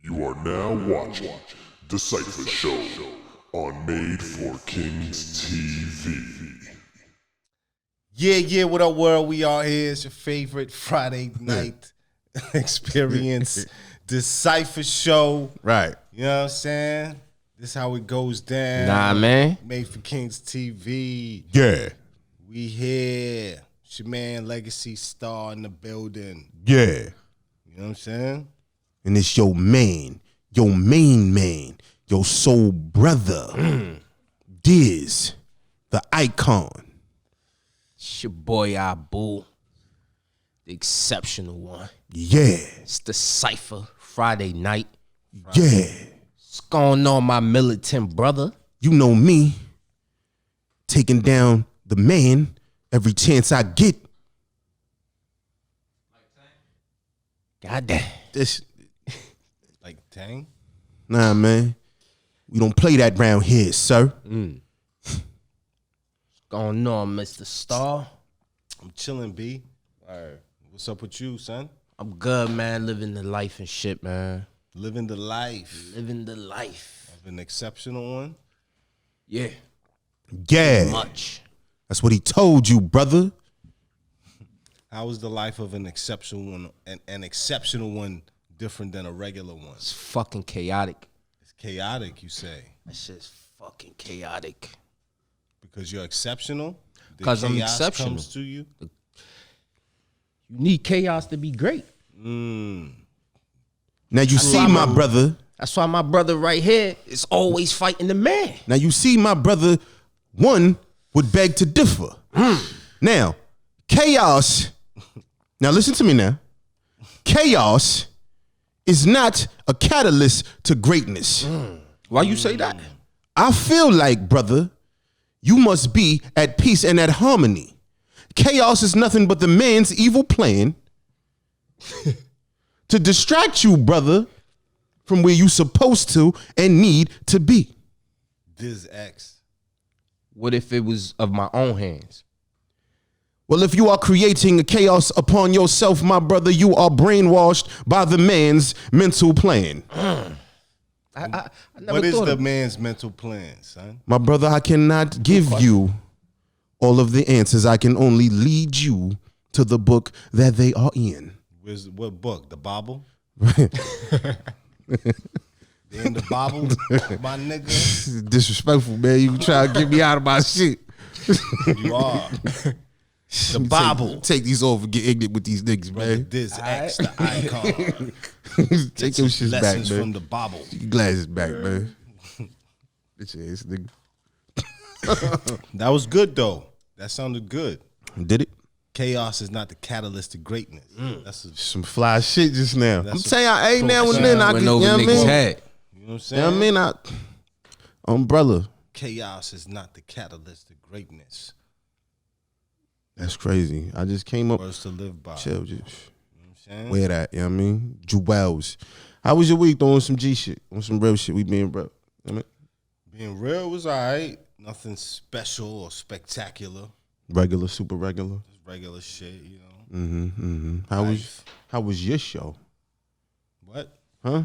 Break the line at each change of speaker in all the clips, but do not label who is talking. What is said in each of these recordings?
You are now watching DaCypha Show on Made for Kings TV.
Yeah, what up, world? We are here. It's your favorite Friday night experience, DaCypha Show.
Right.
You know what I'm saying? This how it goes down.
Nah, man.
Made for Kings TV.
Yeah.
We here. It's your man, Legacy Star in the building.
Yeah.
You know what I'm saying?
And it's your man, your main man, your soul brother, Diz, the icon.
It's your boy Abu, the exceptional one.
Yeah.
It's DaCypha Friday night.
Yeah.
What's going on, my militant brother?
You know me, taking down the man every chance I get.
God damn.
This,
Like, dang.
nah, man. We don't play that round here, sir.
What's going on, Mr. Star?
I'm chilling, B. All right. What's up with you, son?
I'm good, man. Living the life and shit, man.
Living the life
Living the life.
of an exceptional one.
Yeah.
Yeah.
Much.
That's what he told you, brother.
How is the life of an exceptional one, an exceptional one, different than a regular one?
It's fucking chaotic.
It's chaotic, you say,
That shit's fucking chaotic.
because you're exceptional. The
'Cause I'm
chaos
exceptional.
comes to you.
You need chaos to be great.
Now you see my brother.
That's why my brother right here is always fighting the man.
Now you see my brother, one would beg to differ. Now, chaos, now listen to me now. Chaos is not a catalyst to greatness.
Why you say that?
I feel like, brother, you must be at peace and at harmony. Chaos is nothing but the man's evil plan to distract you, brother, from where you supposed to and need to be.
Diz X.
What if it was of my own hands?
Well, if you are creating a chaos upon yourself, my brother, you are brainwashed by the man's mental plan.
I never
What is
thought
the
of
man's mental plan, son?
My brother, I cannot give you all of the answers. I can only lead you to the book that they are in.
What book? The Bible? They in the Bible, my nigga.
Disrespectful, man. You try to get me out of my shit.
You are. The Bible.
Take these off and get ignorant with these niggas, man.
Diz X, the icon.
Take your shit back,
Lessons
man.
from the Bible.
Your glasses back, man. Bitch ass nigga.
That was good, though. That sounded good.
Did it?
Chaos is not the catalyst to greatness. That's
Some fly shit just now. I'm
That's
saying, hey, now and
profound.
then I can,
went
you
over
know what I
niggas'
mean?
head.
you know what I'm
You
saying?
know what I mean? Umbrella.
Chaos is not the catalyst to greatness.
That's crazy. I just came up.
Words to live by.
Chill, just
You know what I'm saying?
wear that. You know what I mean? Jewels. How was your week? Throwing some G shit, on some real shit. We being bro. You know what I mean?
Being real was all right. Nothing special or spectacular.
Regular, super regular.
Just regular shit, you know.
How was your show?
What?
Huh?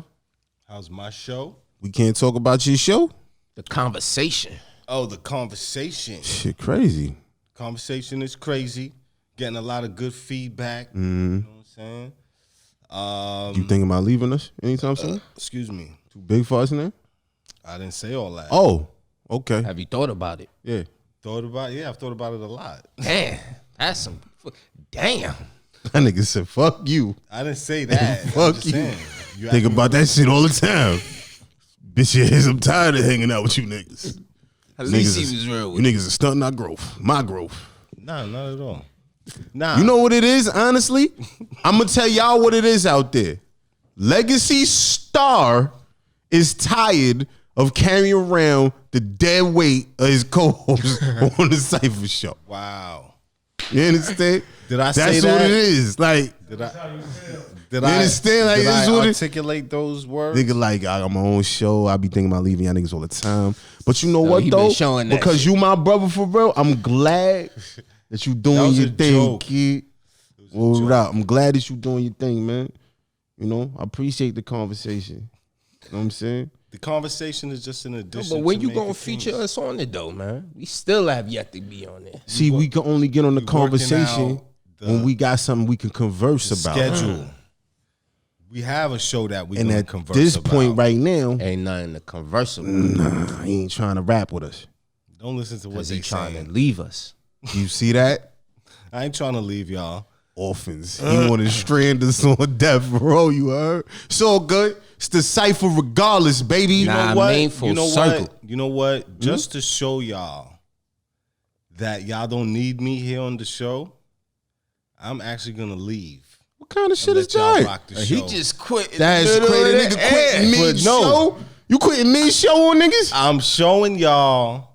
How's my show?
We can't talk about your show?
The conversation.
Oh, the conversation.
Shit crazy.
Conversation is crazy. Getting a lot of good feedback. You know what I'm saying?
You thinking about leaving us anytime soon?
Excuse me.
Too big for us now?
I didn't say all that.
Oh, okay.
Have you thought about it?
Yeah.
Thought about it? Yeah, I've thought about it a lot.
Damn, that's some. Damn.
That nigga said, fuck you.
I didn't say that. I'm
Fuck
just
you.
saying.
Think about that shit all the time. Bitch ass, I'm tired of hanging out with you niggas.
At least
Niggas
he was real
You
with you.
niggas are stunting our growth. My growth.
Nah, not at all. Nah.
You know what it is, honestly? I'm going to tell y'all what it is out there. Legacy Star is tired of carrying around the dead weight of his co-host on the Cypher Show.
Wow.
You understand?
Did I say
That's
that?
what it is. Like,
Did I
You understand? Like,
did
this is
I
what it-
articulate those words?
nigga, like, I got my own show. I be thinking about leaving y'all niggas all the time. But you know what,
he been
though?
showing that
Because
shit.
you my brother for real, I'm glad that you
That
doing
was
your
a
thing,
joke.
kid. Word up. I'm glad that you doing your thing, man. You know, I appreciate the conversation. know what I'm saying?
The conversation is just an addition.
But when
to
you
Made
gonna
for
feature
Kings.
us on it though, man? We still have yet to be on there.
See, we can only get on the conversation
out
when we got something we can converse about.
Schedule. We have a show that we
And
gonna
at
converse
this
about.
point right now,
Ain't nothing to converse about.
nah, he ain't trying to rap with us.
Don't listen to what
Cause
they
he trying
saying.
to leave us.
You see that?
I ain't trying to leave y'all.
Orphans. He want to strand us on death row, you heard? It's all good. It's DaCypha regardless, baby.
You
Nah,
know what?
main full
You know
circle.
what? You know what? Just to show y'all that y'all don't need me here on the show, I'm actually gonna leave.
What kind of shit
And
is
let y'all
that?
rock the
He
show.
just quit. in
That's
the middle of
crazy.
the
Nigga quitting
air.
mid
But no.
show? You quitting mid show on niggas?
I'm showing y'all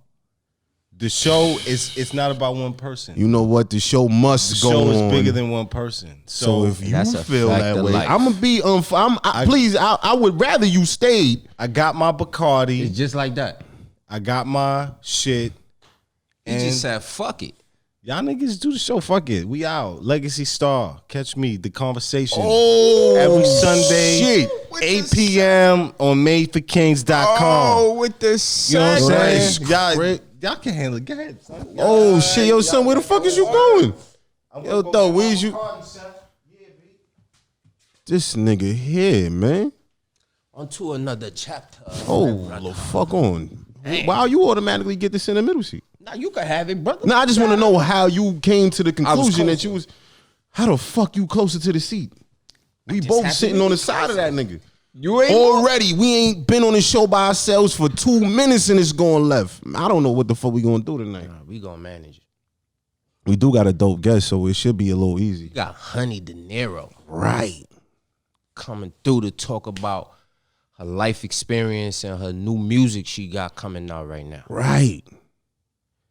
the show it's not about one person.
You know what? The show must
The
go
show
on.
is bigger than one person.
So if you
that's a
feel
fact
that
of
way,
life.
I'm gonna be please. I would rather you stayed.
I got my Bacardi,
It's just like that.
I got my shit,
He
and
just said, "Fuck it."
y'all niggas do the show. Fuck it, we out. Legacy Star, catch me. The Conversation.
Oh,
Every Sunday,
shit.
8 p.m. on MadeForKings.com.
Oh, with the
You know what I'm
sex.
saying? Y'all can handle it. Go ahead, son.
Oh shit, yo, son, where the fuck is you going? Yo, though, where's you? This nigga here, man.
On to another chapter.
Oh, the fuck on. Why you automatically get this in the middle seat?
Now you can have it, brother.
Now I just want to know how you came to the conclusion that
closer.
you was. How the fuck you closer to the seat? We
just
both
happened
sitting
to
on
be
the side of that nigga.
You ain't
Already, we ain't been on the show by ourselves for 2 minutes and it's going left. I don't know what the fuck we gonna do tonight.
Nah, we gonna manage it.
We do got a dope guest, so it should be a little easy.
We got Honey Dinero
Right.
coming through to talk about her life experience and her new music she got coming out right now.
Right.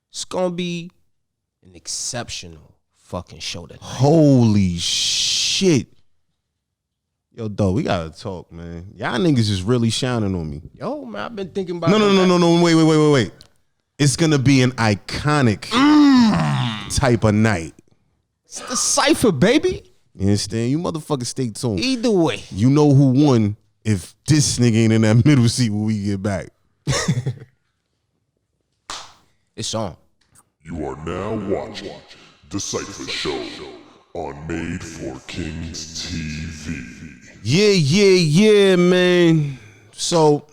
It's gonna be an exceptional fucking show tonight.
Holy shit. Yo, though, we gotta talk, man. Y'all niggas is really shining on me.
Yo, man, I've been thinking about
No. Wait. It's gonna be an iconic type of night.
It's DaCypha, baby.
You understand? You motherfuckers stay tuned.
Either way.
You know who won if this nigga ain't in that middle seat when we get back.
It's on.
You are now watching DaCypha Show on Made for Kings TV.
Yeah, man. So,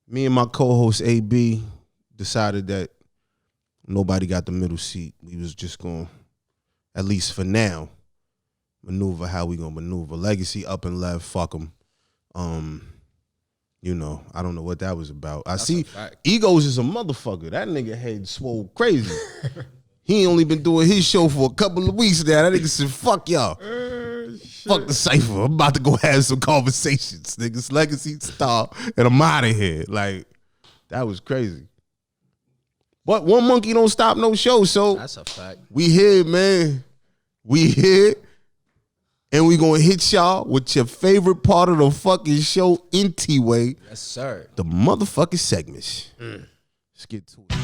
me and my co-host AB decided that nobody got the middle seat. We was just going, at least for now, maneuver how we gonna maneuver. Legacy up and left, fuck them. You know, I don't know what that was about. I see Egos is a motherfucker. That nigga head swole crazy. He only been doing his show for a couple of weeks now. That nigga said, fuck y'all. Fuck DaCypha. I'm about to go have some conversations. Niggas Legacy Star and I'm out of here. Like, that was crazy. But one monkey don't stop no show. So
That's a fact.
we here, man. We here. And we gonna hit y'all with your favorite part of the fucking show in T-Way.
Yes, sir.
The motherfucking segments. Let's get to it.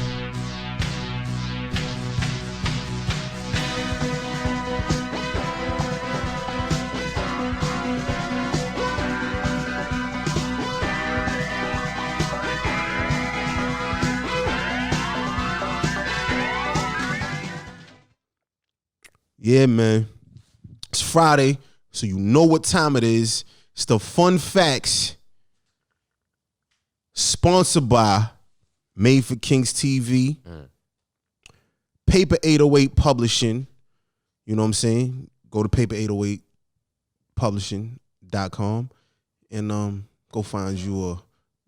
Yeah, man. It's Friday, so you know what time it is. It's the Fun Facts, sponsored by Made for Kings TV, Paper 808 Publishing. You know what I'm saying? Go to paper808publishing.com and go find you a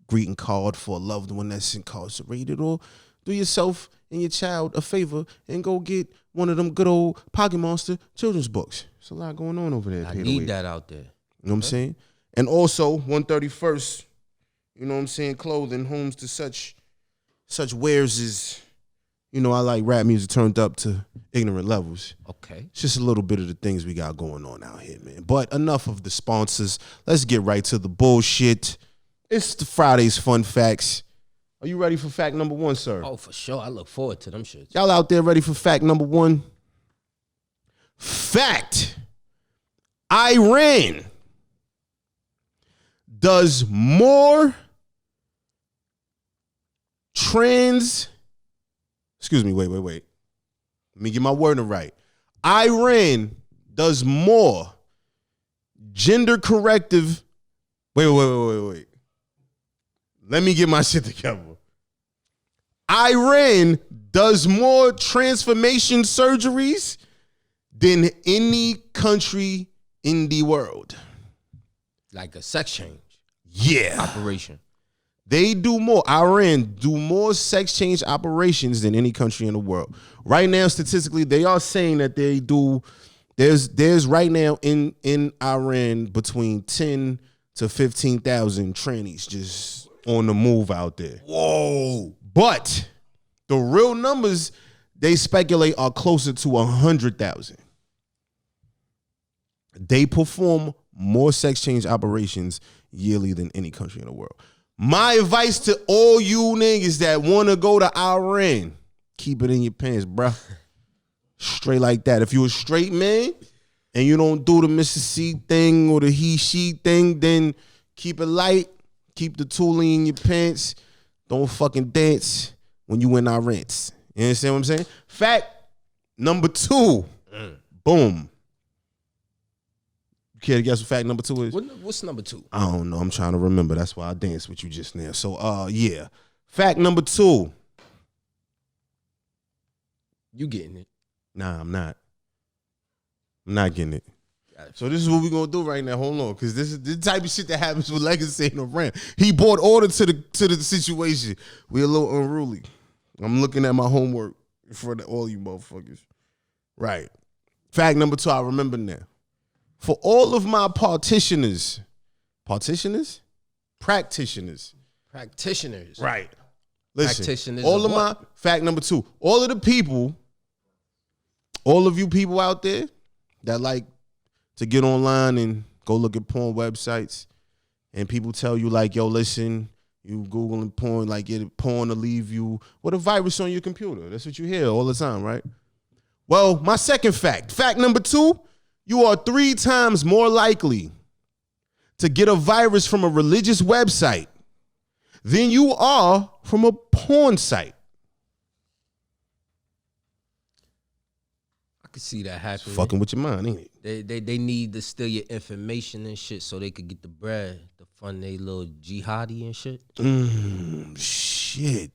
greeting card for a loved one that's incarcerated, or do yourself and your child a favor and go get one of them good old Pocket Monster children's books. There's a lot going on over there.
I need that out there.
You know what I'm saying? And also 131st, you know what I'm saying, clothing, homes to such wares as, you know, I like rap music turned up to ignorant levels.
Okay.
It's just a little bit of the things we got going on out here, man. But enough of the sponsors. Let's get right to the bullshit. It's the Friday's Fun Facts. Are you ready for fact number one, sir?
Oh, for sure. I look forward to them shits.
Y'all out there ready for fact number one? Fact. Iran does more excuse me, wait. Let me get my wording right. Iran does more gender corrective. Wait. Let me get my shit together. Iran does more transformation surgeries than any country in the world.
Like a sex change
Yeah.
operation.
They do more. Iran do more sex change operations than any country in the world. Right now, statistically, they are saying that they do. There's right now in Iran between 10 to 15,000 trannies just on the move out there.
Whoa.
But the real numbers they speculate are closer to 100,000. They perform more sex change operations yearly than any country in the world. My advice to all you niggas that want to go to Iran, keep it in your pants, bruh. Straight like that. If you a straight man and you don't do the Mr. C thing or the he-she thing, then keep it light. Keep the tooling in your pants. Don't fucking dance when you in Iran. You understand what I'm saying? Fact number 2. Boom. You care to guess what fact number 2 is?
What's number 2?
I don't know. I'm trying to remember. That's why I danced with you just now. So, yeah. Fact number 2.
You getting it?
Nah, I'm not. I'm not getting it. So this is what we're gonna do right now. Hold on, because this is the type of shit that happens with Legacy and Iran. He brought order to the situation. We're a little unruly. I'm looking at my homework in front of all you motherfuckers. Right. Fact number 2, I remember now. For all of my practitioners. Right. Listen,
Practitioners
all
of
of my, fact number 2, all of the people, all of you people out there that like to get online and go look at porn websites, and people tell you like, yo, listen, you Googling porn, like get porn to leave you with a virus on your computer. That's what you hear all the time, right? Well, my second fact number 2, you are 3 times more likely to get a virus from a religious website than you are from a porn site.
I could see that happening.
Fucking with your mind, ain't it?
They need to steal your information and shit so they could get the bread to fund their little jihadi and shit.
Shit.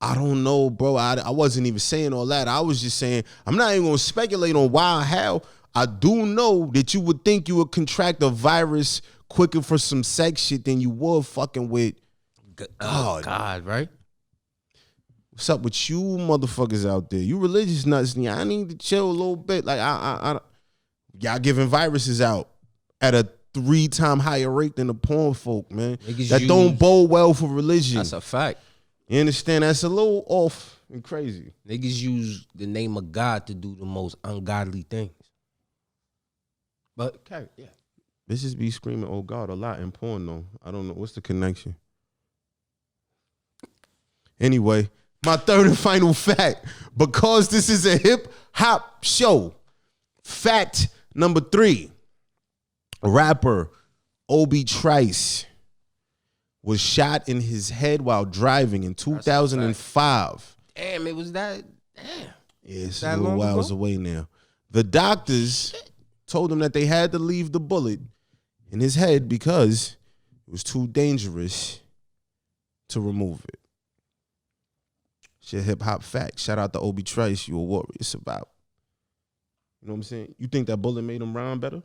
I don't know, bro. I wasn't even saying all that. I was just saying, I'm not even going to speculate on why or how. I do know that you would think you would contract a virus quicker for some sex shit than you would fucking with
God, right?
What's up with you motherfuckers out there? You religious nuts. I need to chill a little bit. Like, y'all giving viruses out at a 3-time higher rate than the porn folk, man. That don't bode well for religion.
That's a fact.
You understand? That's a little off and crazy.
Niggas use the name of God to do the most ungodly things. But, yeah.
Bitches be screaming, oh God, a lot in porn, though. I don't know. What's the connection? Anyway, my third and final fact, because this is a hip-hop show, fact number 3, rapper Obi Trice was shot in his head while driving in 2005.
Damn, it was that. Damn.
Yeah, it's a little whiles away now. The doctors told him that they had to leave the bullet in his head because it was too dangerous to remove it. It's your hip hop fact. Shout out to Obi Trice. You a warrior. It's about. You know what I'm saying? You think that bullet made him rhyme better?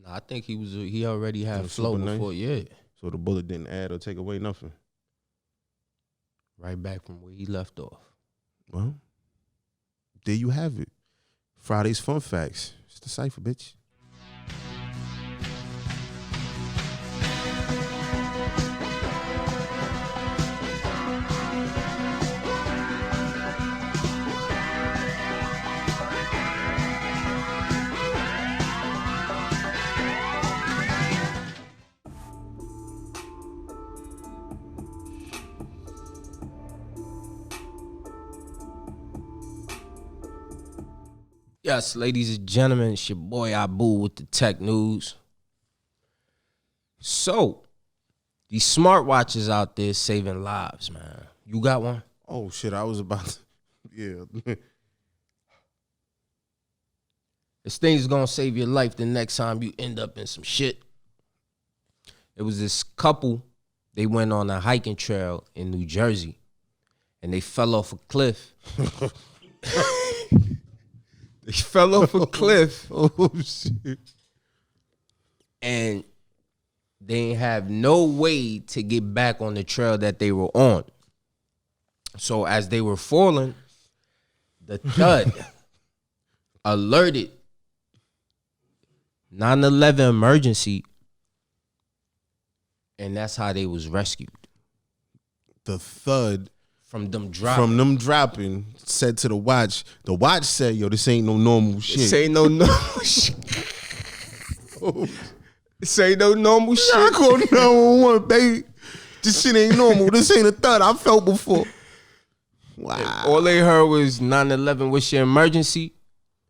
No, I think he already had flow before, yeah.
So the bullet didn't add or take away nothing.
Right back from where he left off.
Well, there you have it. Friday's fun facts. It's DaCypha, bitch.
Yes, ladies and gentlemen, it's your boy Abu with the tech news. So, These smartwatches out there saving lives, man. You got one?
Oh shit, I was about to, yeah.
This thing's gonna save your life the next time you end up in some shit. It was this couple, they went on a hiking trail in New Jersey and they fell off a cliff. They fell off a cliff.
Oh shit.
And they didn't have no way to get back on the trail that they were on. So as they were falling, the thud alerted 911 emergency, and that's how they was rescued.
The thud
From them dropping.
from them dropping said to the watch said, yo, this ain't no normal shit.
This ain't no normal shit. This ain't no normal shit.
I call 911, baby. This shit ain't normal. This ain't a thud I felt before. Wow.
All they heard was 911, what's your emergency?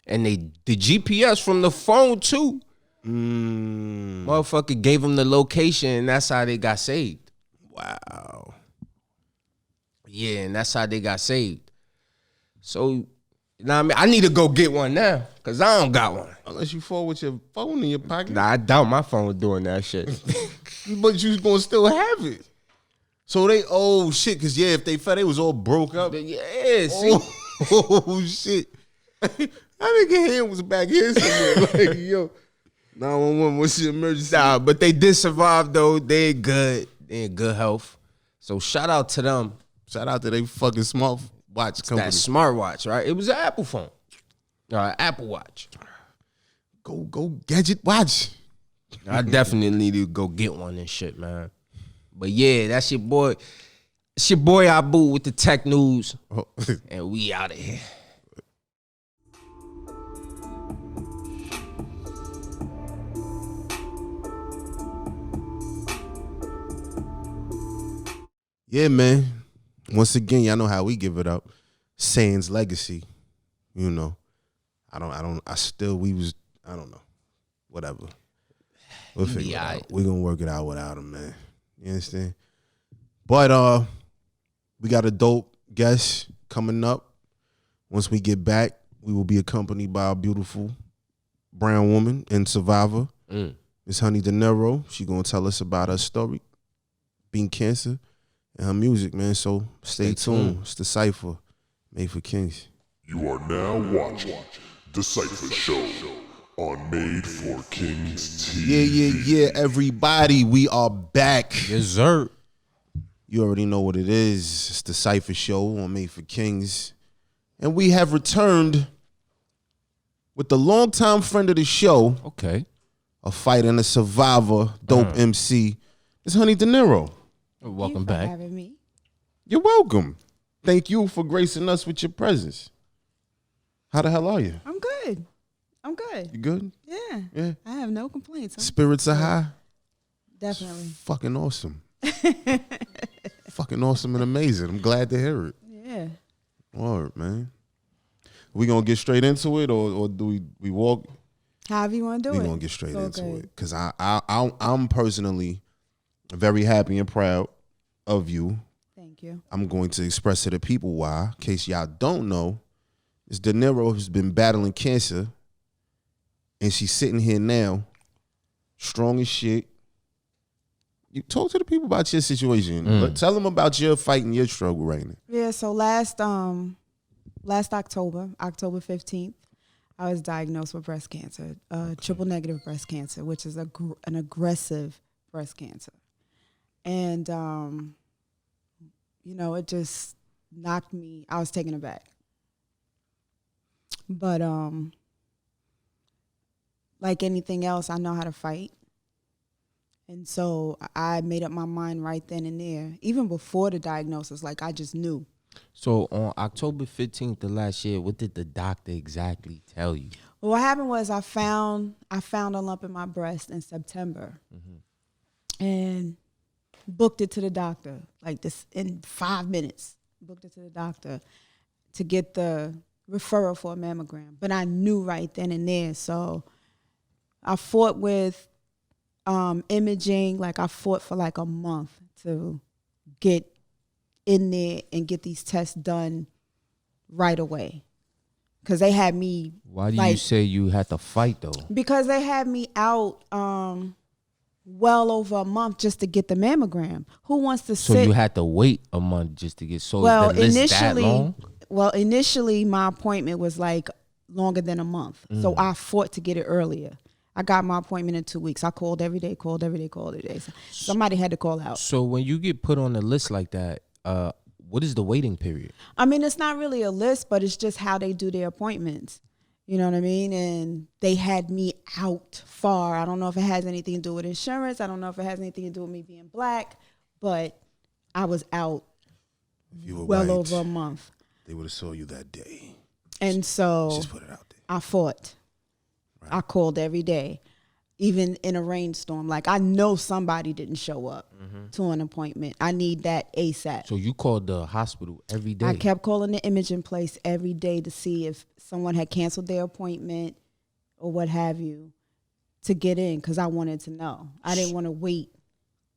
And the GPS from the phone too. Motherfucker gave them the location, and that's how they got saved.
Wow.
Yeah, and that's how they got saved. So, you know what I mean? I need to go get one now, because I don't got one.
Unless you fall with your phone in your pocket.
Nah, I doubt my phone was doing that shit.
But you gonna still have it. So they, oh shit, because yeah, if they fell, they was all broke up.
Yeah, see?
Oh shit. I nigga hand was back here somewhere. Like, yo, 911, what's your emergency?
Nah, but they did survive, though. They good. They in good health. So shout out to them.
Shout out to they fucking smart watch company.
That smartwatch, right? It was an Apple phone. Apple Watch.
Go gadget watch.
I definitely need to go get one and shit, man. But yeah, that's your boy. It's your boy Abu with the tech news.
Oh.
And we out of here.
Yeah, man. Once again, y'all know how we give it up. Saiyans legacy. You know. I don't know. Whatever. We'll figure it out. We're gonna work it out without him, man. You understand? But we got a dope guest coming up. Once we get back, we will be accompanied by a beautiful brown woman and survivor. Miss Honey Dinero. She gonna tell us about her story, being cancer, and her music, man. So stay tuned. It's DaCypha, Made for Kings.
You are now watching DaCypha Show on Made for Kings TV.
Yeah, everybody. We are back.
Dessert.
You already know what it is. It's DaCypha Show on Made for Kings. And we have returned with the longtime friend of the show,
Okay.
a fighter and a survivor, dope MC. It's Honey Dinero.
Welcome
Thank you for
back.
having me.
You're welcome. Thank you for gracing us with your presence. How the hell are you?
I'm good. I'm good.
You good?
Yeah.
Yeah.
I have no complaints.
Spirits are high?
Definitely.
Fucking awesome. Fucking awesome and amazing. I'm glad to hear it.
Yeah.
Word, man. We gonna get straight into it, or do we walk?
However you want to do it.
We gonna get straight
It's
into
all
it
good.
because I'm personally very happy and proud of you.
Thank you.
I'm going to express to the people why. In case y'all don't know, Ms. Dinero has been battling cancer, and she's sitting here now, strong as shit. You talk to the people about your situation. Tell them about your fight and your struggle right now.
Yeah, so last October 15th, I was diagnosed with breast cancer, triple negative breast cancer, which is an aggressive breast cancer. And, it just knocked me, I was taken aback. But like anything else, I know how to fight. And so I made up my mind right then and there, even before the diagnosis, like I just knew.
So on October 15th of last year, what did the doctor exactly tell you?
Well, what happened was I found a lump in my breast in September and booked it to the doctor, like this in 5 minutes, booked it to the doctor to get the referral for a mammogram. But I knew right then and there. So I fought with imaging. Like I fought for like a month to get in there and get these tests done right away. Because they had me.
Why do you say you had to fight though?
Because they had me out well over a month just to get the mammogram. Who wants to
So
sit?
you had to wait a month just to get
Well,
the list that long?
initially my appointment was like longer than a month. So I fought to get it earlier. I got my appointment in 2 weeks. I called every day. Somebody had to call out.
So when you get put on a list like that, what is the waiting period?
I mean, it's not really a list, but it's just how they do their appointments. You know what I mean? And they had me out far. I don't know if it has anything to do with insurance. I don't know if it has anything to do with me being black, but I was out
If you were
well
white,
over a month.
they would have saw you that day.
And so
Just put it out there.
I fought. Right. I called every day, even in a rainstorm. Like I know somebody didn't show up to an appointment. I need that ASAP.
So you called the hospital every day?
I kept calling the imaging place every day to see if someone had canceled their appointment or what have you to get in because I wanted to know. I didn't want to wait.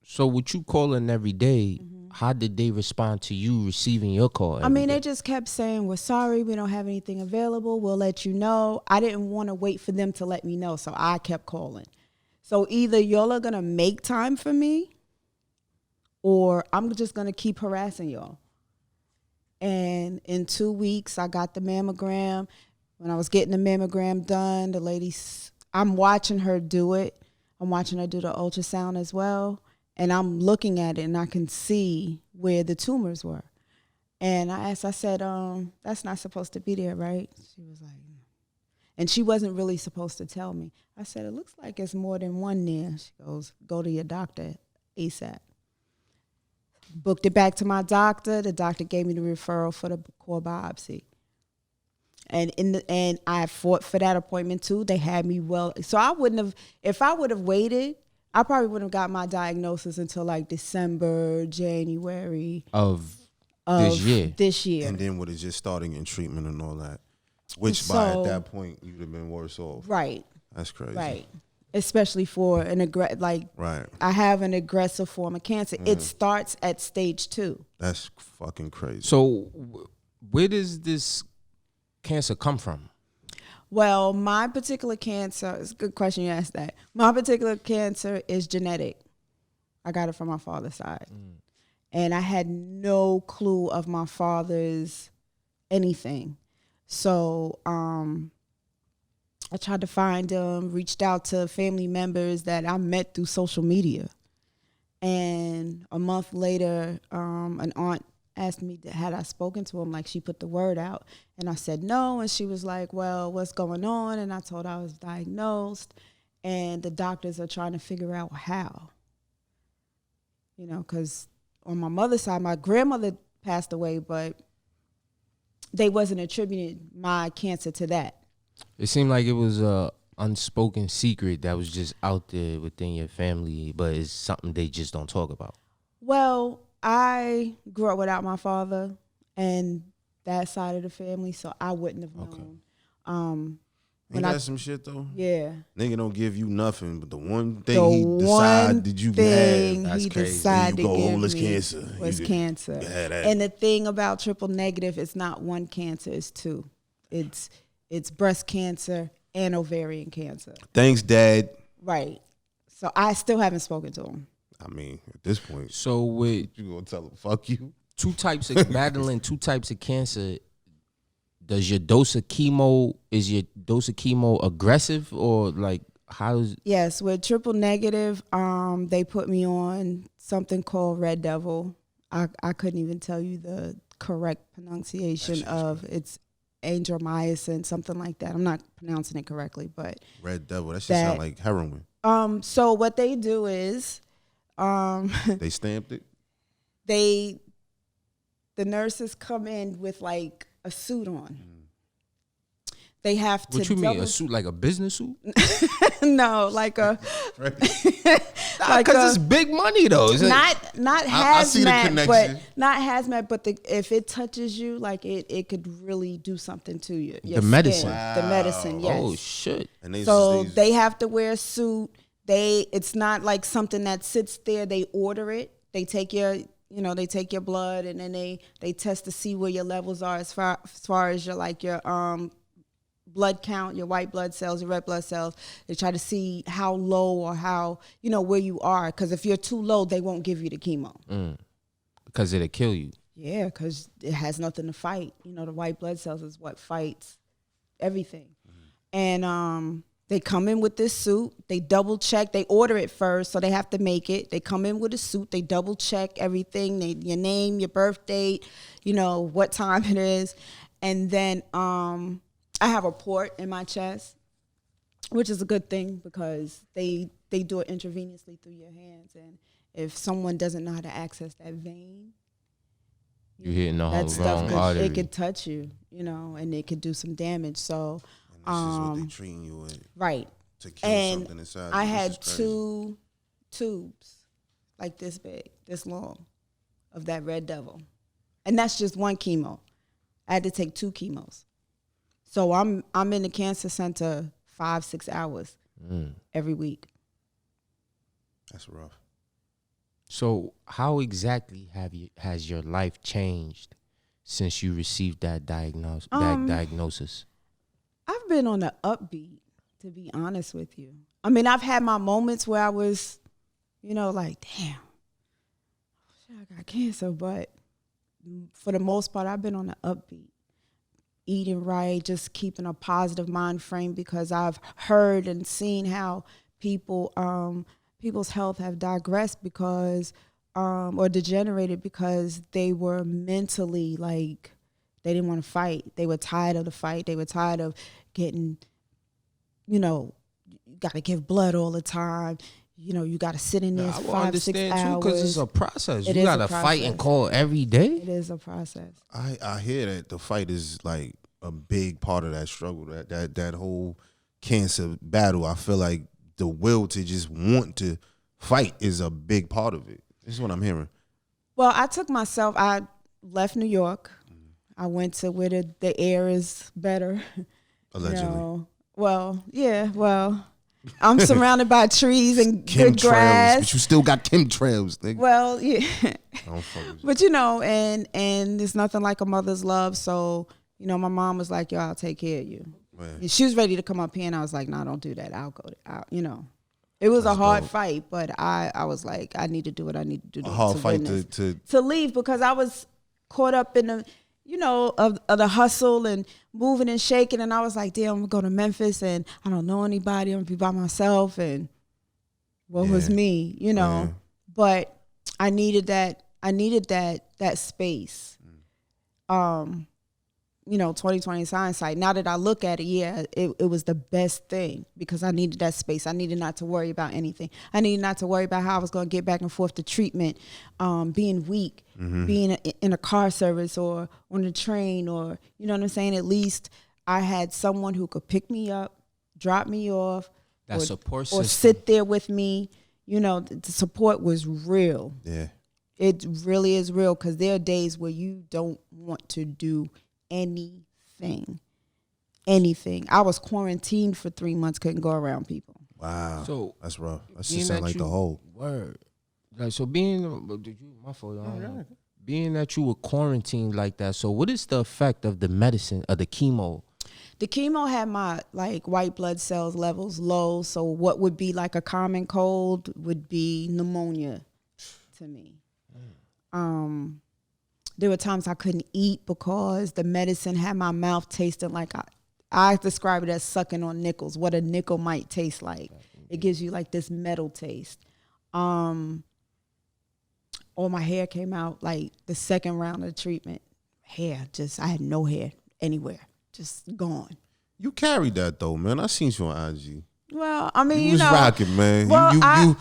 So with you calling every day, how did they respond to you receiving your call?
I mean, they just kept saying, we're sorry, we don't have anything available. We'll let you know. I didn't want to wait for them to let me know, so I kept calling. So either y'all are going to make time for me or I'm just going to keep harassing y'all. And in 2 weeks, I got the mammogram. When I was getting the mammogram done, the lady, I'm watching her do it. I'm watching her do the ultrasound as well. And I'm looking at it and I can see where the tumors were. And I said, that's not supposed to be there, right? She was like, no. And she wasn't really supposed to tell me. I said, it looks like it's more than one there. She goes, go to your doctor ASAP. Booked it back to my doctor. The doctor gave me the referral for the core biopsy. And I fought for that appointment too. They had me well. So I wouldn't have, if I would have waited, I probably wouldn't have got my diagnosis until like December, January
of this year.
And then with it just starting in treatment and all that, which by at that point you'd have been worse off.
Right.
That's crazy.
Right. Especially for
right.
I have an aggressive form of cancer. It starts at stage 2.
That's fucking crazy.
So where does this cancer come from?
Well, my particular cancer, it's a good question you asked that. My particular cancer is genetic. I got it from my father's side. And I had no clue of my father's anything. So I tried to find him, reached out to family members that I met through social media. And a month later, an aunt asked me, had I spoken to him? Like, she put the word out. And I said no. And she was like, well, what's going on? And I told her I was diagnosed. And the doctors are trying to figure out how. You know, because on my mother's side, my grandmother passed away, but they wasn't attributing my cancer to that.
It seemed like it was a unspoken secret that was just out there within your family, but it's something they just don't talk about.
Well, I grew up without my father and that side of the family, so I wouldn't have known.
Ain't that some shit though?
Yeah.
Nigga don't give you nothing, but the one thing he decided you have, that's
he
crazy.
decided
You go,
to give
it's
me
cancer.
was cancer.
Yeah, that.
And the thing about triple negative, it's not one cancer, it's 2. It's breast cancer and ovarian cancer.
Thanks, Dad.
Right. So I still haven't spoken to him.
I mean, at this point,
So with
you gonna tell him fuck you?
battling two types of cancer, is your dose of chemo aggressive, or like how is
Yes, with triple negative, they put me on something called Red Devil. I couldn't even tell you the correct pronunciation of it's andromycin, something like that. I'm not pronouncing it correctly, but
Red Devil, that shit sound like heroin.
So what they do is
They stamped it.
the nurses come in with like a suit on. They have to.
what you mean, a suit, like a business suit?
No, like a
Because it's big money though. It's like-
not
I see the
hazmat,
connection.
but not hazmat. But if it touches you, like it could really do something to you. Your
The medicine.
skin. The medicine. Yes.
Oh shit!
And
So they have to wear a suit. it's not like something that sits there. They order it. They take your blood, and then they test to see where your levels are as far as your blood count, your white blood cells, your red blood cells. They try to see how low or how, where you are. Because if you're too low, they won't give you the chemo.
Because it'll kill you.
Yeah, because it has nothing to fight. The white blood cells is what fights everything. And they come in with this suit. They double check. They order it first, so they have to make it. They come in with a suit. They double check everything. Your name, your birth date, what time it is. And then I have a port in my chest, which is a good thing because they do it intravenously through your hands. And if someone doesn't know how to access that vein,
you're hitting the
that
wrong artery.
It could touch you, and it could do some damage. So,
This is what they treating you with.
Right.
To kill
And
something inside.
I
you. This
had
is crazy.
2 tubes, like this big, this long, of that red devil, and that's just one chemo. I had to take 2 chemos, so I'm in the cancer center 5-6 hours every week.
That's rough.
So how exactly has your life changed since you received that diagnosis?
I've been on the upbeat, to be honest with you. I mean, I've had my moments where I was, like, damn, I got cancer. But for the most part, I've been on the upbeat, eating right, just keeping a positive mind frame, because I've heard and seen how people's health have digressed because, or degenerated because they were mentally like, they didn't want to fight. They were tired of the fight. They were tired of getting, you got to give blood all the time. You got to sit in there 5-6 hours.
I understand too, because it's a process.
It
You
is
got
a
to fight and
process.
call every day.
It is a process.
I hear that the fight is like a big part of that struggle, that whole cancer battle. I feel like the will to just want to fight is a big part of it. This is what I'm hearing.
Well, I left New York. I went to where the air is better.
Allegedly.
Well, yeah, I'm surrounded by trees and good
Chemtrails,
grass.
but you still got chemtrails, nigga.
Well, yeah.
Don't fuck with you.
But and there's nothing like a mother's love. So, my mom was like, yo, I'll take care of you.
Man.
And she was ready to come up here, and I was like, no, don't do that. I'll go out, It was a hard fight, but I was like, I need to do what I need to do.
A hard
to
fight
win this.
to
leave, because I was caught up in the, of the hustle and moving and shaking. And I was like, damn, I'm going to go to Memphis and I don't know anybody. I'm going to be by myself. And what was me,
Yeah.
But I needed that space. 2020 hindsight. Now that I look at it, yeah, it was the best thing, because I needed that space. I needed not to worry about anything. I needed not to worry about how I was going to get back and forth to treatment, being weak, being in a car service or on a train, or, you know what I'm saying? At least I had someone who could pick me up, drop me off,
That
or,
support
or
system.
sit there with me. The support was real.
yeah.
It really is real, because there are days where you don't want to do anything. I was quarantined for 3 months, couldn't go around people.
Wow.
So
that's rough. That
being
just sound
that
like
you-
the whole.
Word. Like, so my fault. Being that you were quarantined like that, so what is the effect of the medicine, of the chemo?
The chemo had my white blood cells levels low, so what would be like a common cold would be pneumonia to me. There were times I couldn't eat because the medicine had my mouth tasting like I describe it as sucking on nickels, what a nickel might taste like. It gives you like this metal taste. All my hair came out like the second round of treatment. I had no hair anywhere, just gone.
You carried that though, man. I seen you on IG.
Well, I mean,
You was rocking, man.
Well,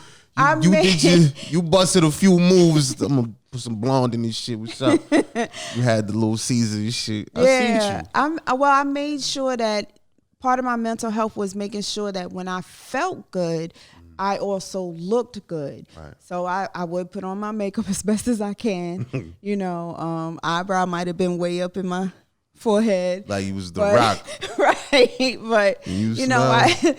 You busted a few moves. I'm gonna put some blonde in this shit. What's up? You had the little Caesar and shit. I seen you.
I made sure that part of my mental health was making sure that when I felt good, I also looked good.
Right.
So I would put on my makeup as best as I can. Eyebrow might have been way up in my forehead.
Like you was the
but-
rock.
Right. right? But you know,
smell.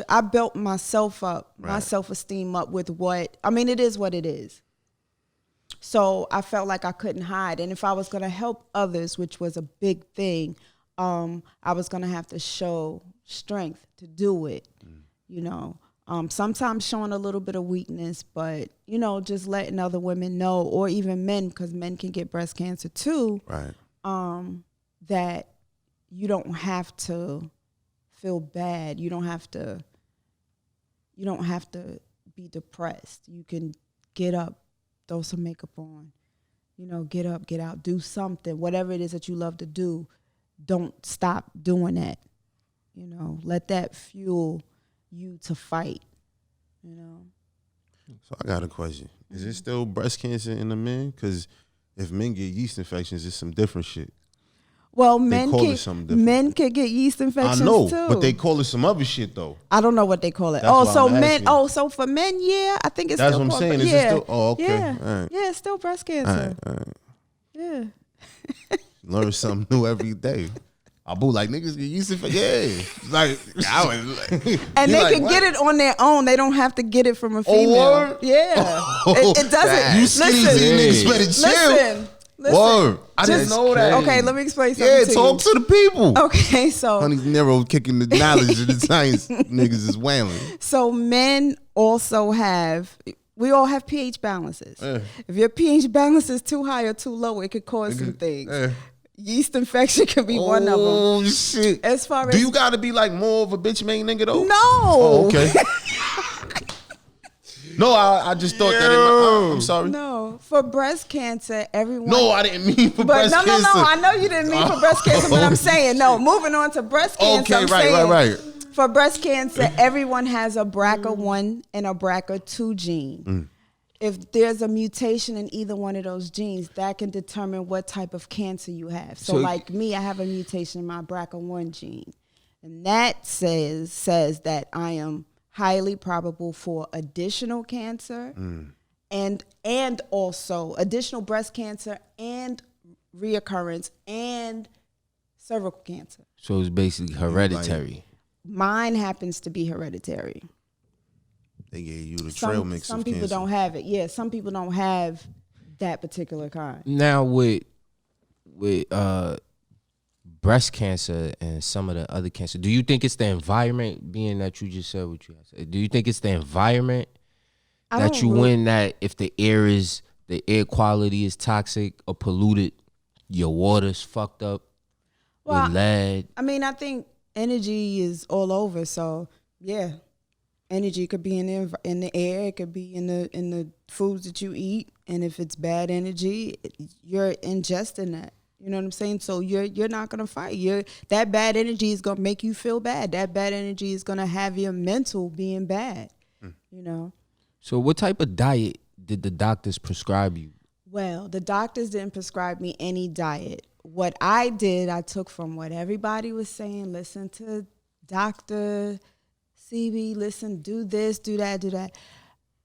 I built myself up, my
Right.
self-esteem up with what, I mean, it is what it is. So I felt like I couldn't hide. And if I was going to help others, which was a big thing, I was going to have to show strength to do it, you know. Sometimes showing a little bit of weakness, but, you know, just letting other women know, or even men, because men can get breast cancer too,
Right.
that you don't have to feel bad. You don't have to be depressed. You can get up, throw some makeup on, you know, get up, get out, do something, whatever it is that you love to do. Don't stop doing that. You know, let that fuel you to fight, you know.
So I got a question. Is it still breast cancer in the men? Because if men get yeast infections, it's some different shit.
Well, men
call it something different.
can get yeast infections
I know,
too.
but they call it some other shit though.
I don't know what they call it.
That's why I'm
men.
asking.
Oh, so for men, yeah, I think it's
That's
still
what I'm
called,
saying. Is it
yeah,
still? Oh, okay.
yeah,
All right.
yeah, it's still breast
All
cancer.
right. All right.
Yeah.
Learn something new every day. Abu like niggas get yeast infections. Yeah, like I was like,
And
you
they
like,
can
what?
get it on their own. They don't have to get it from a female.
word?
Yeah. It doesn't.
You skinny niggas better chill.
Listen.
Word. I didn't know that.
Okay, let me explain something
Yeah,
to
talk
you.
to the people.
Okay, so
Honey Dinero kicking the knowledge of the science niggas is wailing.
So men also we all have pH balances. If your pH balance is too high or too low, it could cause some things. Yeast infection could be one of them.
Oh shit!
As far
Do
as
you gotta be like more of a bitch main nigga though?
no.
Oh, okay. No, I just thought that. I'm sorry.
No, for breast cancer, everyone.
No, I didn't mean for
But
breast
no,
cancer.
I know you didn't mean for breast cancer, but I'm saying no. Moving on to breast cancer.
Okay,
I'm
right,
saying,
right.
For breast cancer, everyone has a BRCA1 and a BRCA2 gene. If there's a mutation in either one of those genes, that can determine what type of cancer you have. So like me, I have a mutation in my BRCA1 gene. And that says that I am highly probable for additional cancer and also additional breast cancer and reoccurrence and cervical cancer.
So it's basically hereditary.
Mine happens to be hereditary.
They gave you the trail mix.
Some
of
people
cancer.
don't have it. Yeah, some people don't have that particular kind.
Now with breast cancer and some of the other cancer, do you think it's the environment, being that you just said what you said, do you think it's the environment that you win, that if the air quality is toxic or polluted, your water's fucked up with lead?
I mean, I think energy is all over. So yeah, energy could be in the air. It could be in the foods that you eat. And if it's bad energy, you're ingesting that. You know what I'm saying? So you're not gonna fight. That bad energy is gonna make you feel bad. That bad energy is gonna have your mental being bad. You know.
So what type of diet did the doctors prescribe you?
Well, the doctors didn't prescribe me any diet. What I did, I took from what everybody was saying. Listen to Dr. CB. Listen, do this, do that, do that.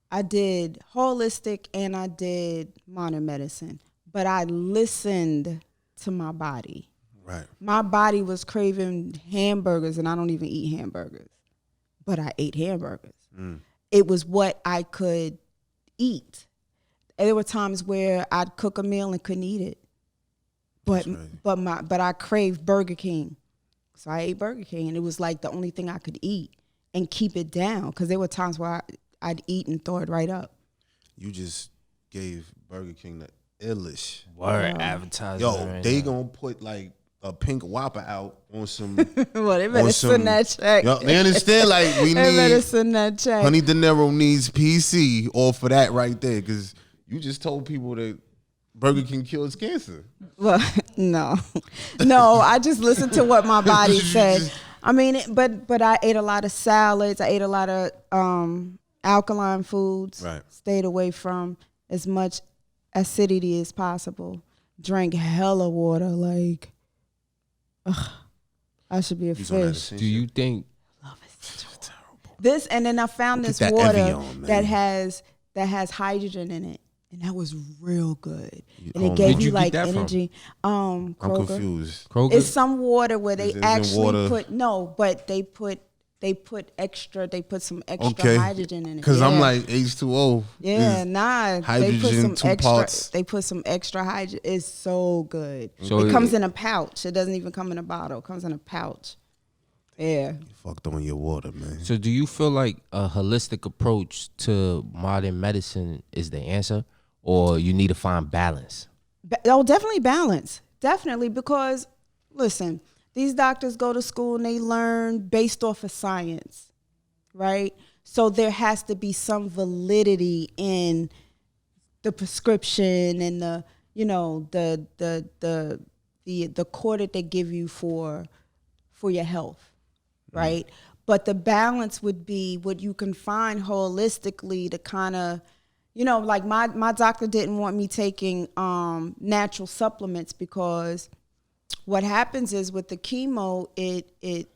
I did holistic and I did modern medicine, but I listened to my body.
Right.
My body was craving hamburgers, and I don't even eat hamburgers, but I ate hamburgers. It was what I could eat. And there were times where I'd cook a meal and couldn't eat it, but I craved Burger King, so I ate Burger King, and it was like the only thing I could eat and keep it down, because there were times where I'd eat and throw it right up.
You just gave Burger King the illish.
Word advertising.
Yo,
right
they
now.
gonna put like a pink Whopper out on some.
Well, they better send that check.
Yo, they understand like we
They better
need
send that check.
Honey Dinero needs PC all for that right there, because you just told people that Burger King cures cancer.
Well, no, I just listened to what my body said. I mean, but I ate a lot of salads. I ate a lot of alkaline foods.
Right.
Stayed away from as much acidity as possible. Drank hella water. Like, I should be a
He's on that
fish.
essential.
Do you think
This, and then I found
Get
this
that
water
Evian, man.
that has hydrogen in it. and that was real good. And
home-
it gave
Where'd
you
you get
like
that from?
energy.
I'm
Kroger.
confused.
Kroger.
It's some water where they
Isn't
actually
water-
but they put some extra
Okay.
hydrogen in it.
Because I'm
Yeah.
like H2O.
Yeah,
is
nah. They put
hydrogen,
some
2
extra.
parts.
They put some extra hydrogen. It's so good.
So
it comes in a pouch. It doesn't even come in a bottle. It comes in a pouch. Yeah.
You fucked on your water, man.
So do you feel like a holistic approach to modern medicine is the answer, or you need to find balance?
Definitely balance. Definitely, because listen, these doctors go to school and they learn based off of science, right? So there has to be some validity in the prescription and the core that they give you for your health, right? But the balance would be what you can find holistically to kind of, like my doctor didn't want me taking natural supplements, because what happens is with the chemo, it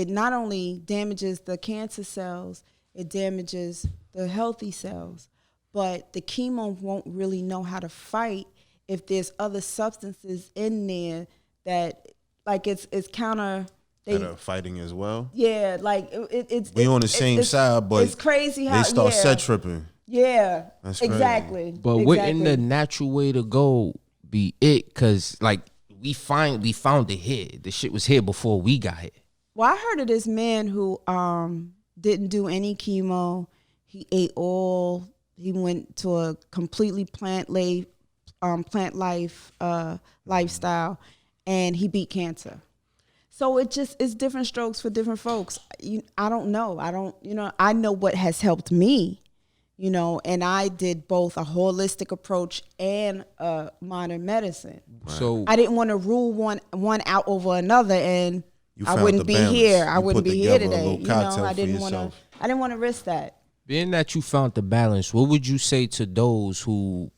not only damages the cancer cells, it damages the healthy cells, but the chemo won't really know how to fight if there's other substances in there that, like, it's counter.
That are fighting as well.
Yeah, like it's
We on the same side, but
it's crazy how
they start
yeah.
set tripping.
Yeah,
That's crazy.
exactly.
But wouldn't the natural way to go be it? Because like we found it here. The shit was here before we got here.
Well, I heard of this man who didn't do any chemo. He ate all. He went to a completely plant life lifestyle, and he beat cancer. So it's different strokes for different folks. I don't know. I know what has helped me, and I did both a holistic approach and a modern medicine.
So
I didn't want to rule one out over another, and
You
I
found
wouldn't
the
be
balance.
here. I
You
wouldn't
put
be here
together a
today.
little cocktail
I
for
didn't want to.
yourself.
I didn't want to risk that.
being that you found the balance, what would you say to those who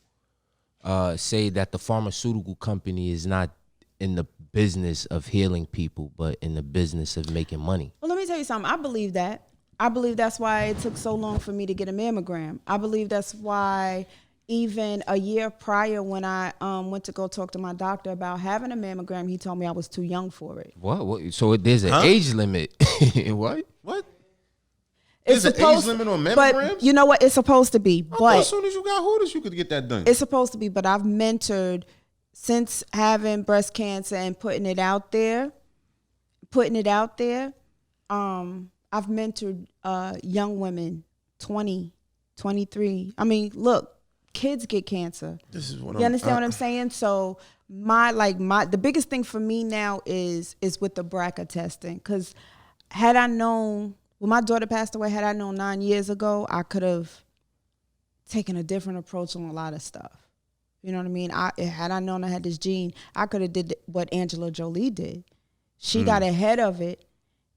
say that the pharmaceutical company is not in the business of healing people, but in the business of making money?
Well, let me tell you something. I believe that. I believe that's why it took so long for me to get a mammogram. I believe that's why even a year prior, when I went to go talk to my doctor about having a mammogram, he told me I was too young for it.
What? So there's an age limit. What?
What?
It's
There's an age
supposed,
limit on
but
mammograms?
you know what? It's supposed to be.
I thought
But
as soon as you got holders, you could get that done.
it's supposed to be. But I've mentored since having breast cancer and putting it out there. I've mentored young women, 20, 23. I mean, look, kids get cancer.
This is what
You understand what I'm saying? So the biggest thing for me now is with the BRCA testing. Because had I known, when my daughter passed away, had I known 9 years ago, I could have taken a different approach on a lot of stuff. You know what I mean? Had I known I had this gene, I could have did what Angela Jolie did. She got ahead of it,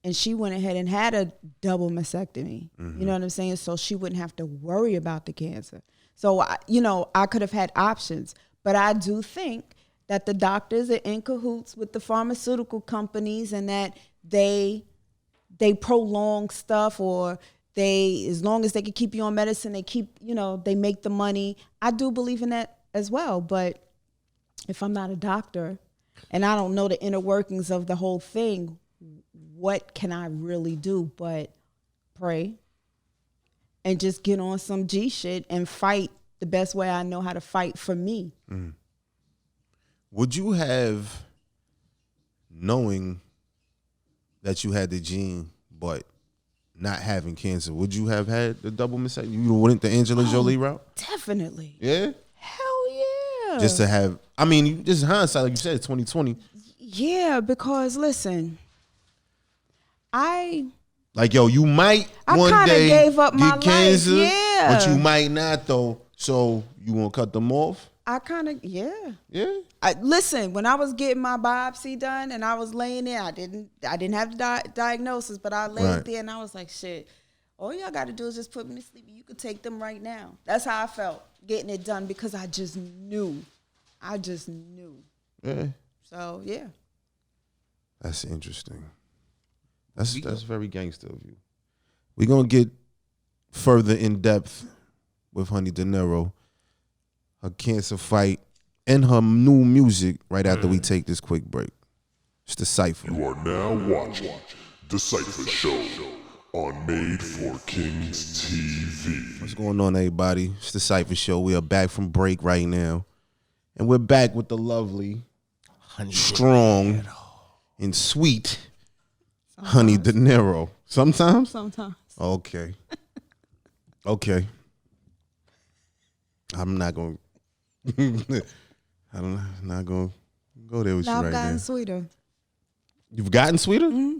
and she went ahead and had a double mastectomy. You know what I'm saying? So she wouldn't have to worry about the cancer. So, I could have had options. But I do think that the doctors are in cahoots with the pharmaceutical companies, and that they prolong stuff, or as long as they can keep you on medicine, they make the money. I do believe in that as well. But if I'm not a doctor and I don't know the inner workings of the whole thing, what can I really do but pray and just get on some G shit and fight the best way I know how to fight for me?
Would you have, knowing that you had the gene but not having cancer, would you have had the double mastectomy? You wouldn't the Angela Jolie route?
Definitely.
Yeah?
Hell yeah.
Just to have, just hindsight, like you said, 2020.
Yeah, because listen,
Like, yo, you might
I
one
kinda
day
gave up
get
my life,
cancer,
yeah.
but you might not, though. So you want to cut them off?
yeah.
Yeah?
Listen, when I was getting my biopsy done and I was laying there, I didn't have the diagnosis, but I laid
Right.
there and I was like, shit, all y'all got to do is just put me to sleep. You could take them right now. That's how I felt getting it done, because I just knew.
Yeah.
So, yeah.
That's interesting. That's very gangster of you. We're going to get further in depth with Honey Dinero. her cancer fight, and her new music right after we take this quick break. It's DaCypha.
You are now watching DaCypha Show on Made for Kings TV.
What's going on, everybody? It's DaCypha Show. We are back from break right now. And we're back with the lovely, strong, and sweet Honey Dinero. Sometimes?
Sometimes.
Okay. Okay. I'm not going to... I'm not going to go there with
Now
you
I've
right
gotten
now.
sweeter.
You've gotten sweeter?
Mm-hmm.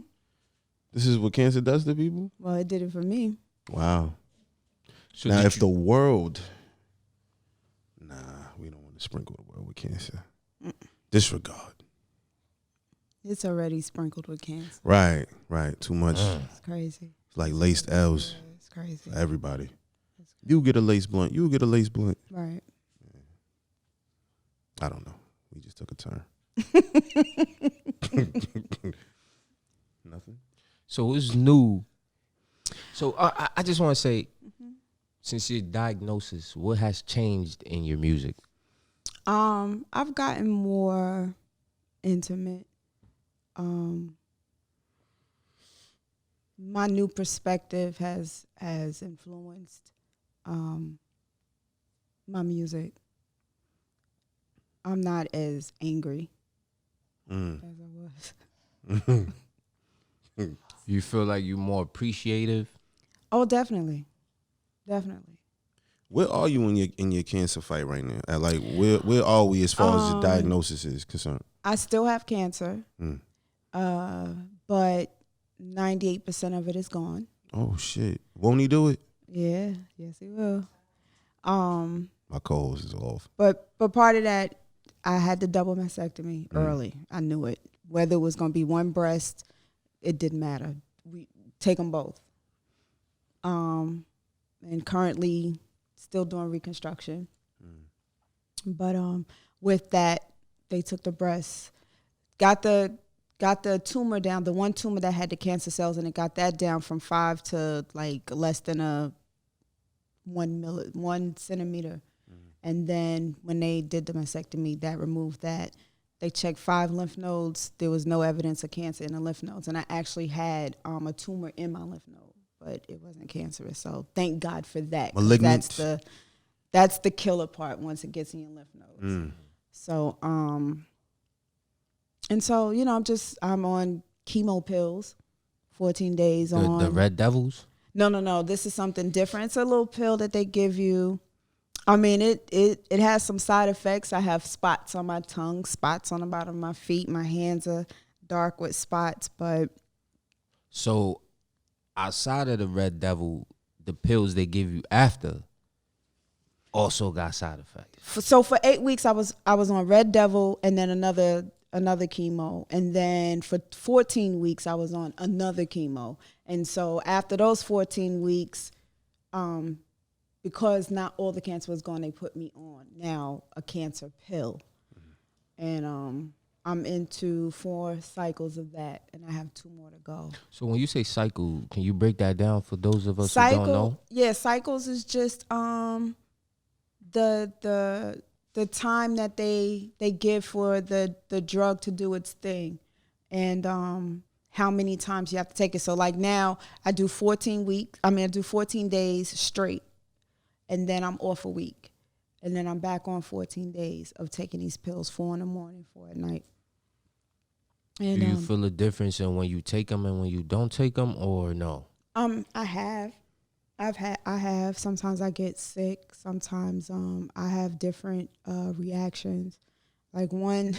This is what cancer does to people?
Well, it did it for me.
Wow.
So
Now,
did
if the world... Nah, we don't want to sprinkle the world with cancer. Disregard.
It's already sprinkled with cancer.
Right. Too much.
It's crazy.
It's like laced L's
It's crazy.
for everybody. You get a lace blunt. You get a lace blunt.
Right.
I don't know. We just took a turn. Nothing.
So it's new. So I just want to say, since your diagnosis, what has changed in your music?
I've gotten more intimate. My new perspective has influenced my music. I'm not as angry as I was.
You feel like you're more appreciative?
Oh, definitely.
Where are you in your cancer fight right now? Like where are we as far as the diagnosis is concerned?
I still have cancer, but 98% of it is gone.
Oh shit! Won't he do it?
Yeah, yes, he will.
My co-host is off.
But part of that, I had the double mastectomy early. I knew it. Whether it was going to be one breast, it didn't matter. We take them both. And currently still doing reconstruction. But with that, they took the breast, got the tumor down, the one tumor that had the cancer cells, and it got that down from 5 to like less than 1 centimeter. And then when they did the mastectomy, that removed that. They checked 5 lymph nodes. There was no evidence of cancer in the lymph nodes. And I actually had a tumor in my lymph node, but it wasn't cancerous. So thank God for that.
Malignant.
That's the killer part once it gets in your lymph nodes. So, and so, you know, I'm on chemo pills, 14 days on.
The Red Devils?
No. This is something different. It's a little pill that they give you. I mean, it has some side effects. I have spots on my tongue, spots on the bottom of my feet. My hands are dark with spots, but.
So outside of the Red Devil, the pills they give you after also got side effects.
So for 8 weeks, I was on Red Devil and then another chemo. And then for 14 weeks, I was on another chemo. And so after those 14 weeks, because not all the cancer was gone, they put me on now a cancer pill. And I'm into 4 cycles of that, and I have 2 more to go.
So when you say cycle, can you break that down for those of us who don't know?
Yeah, cycles is just the time that they give for the drug to do its thing, and how many times you have to take it. So like now I do 14 days straight, and then I'm off a week, and then I'm back on 14 days of taking these pills, 4 in the morning, 4 at night. And
do you feel a difference in when you take them and when you don't take them, or no?
I have. Sometimes I get sick. Sometimes I have different reactions. Like one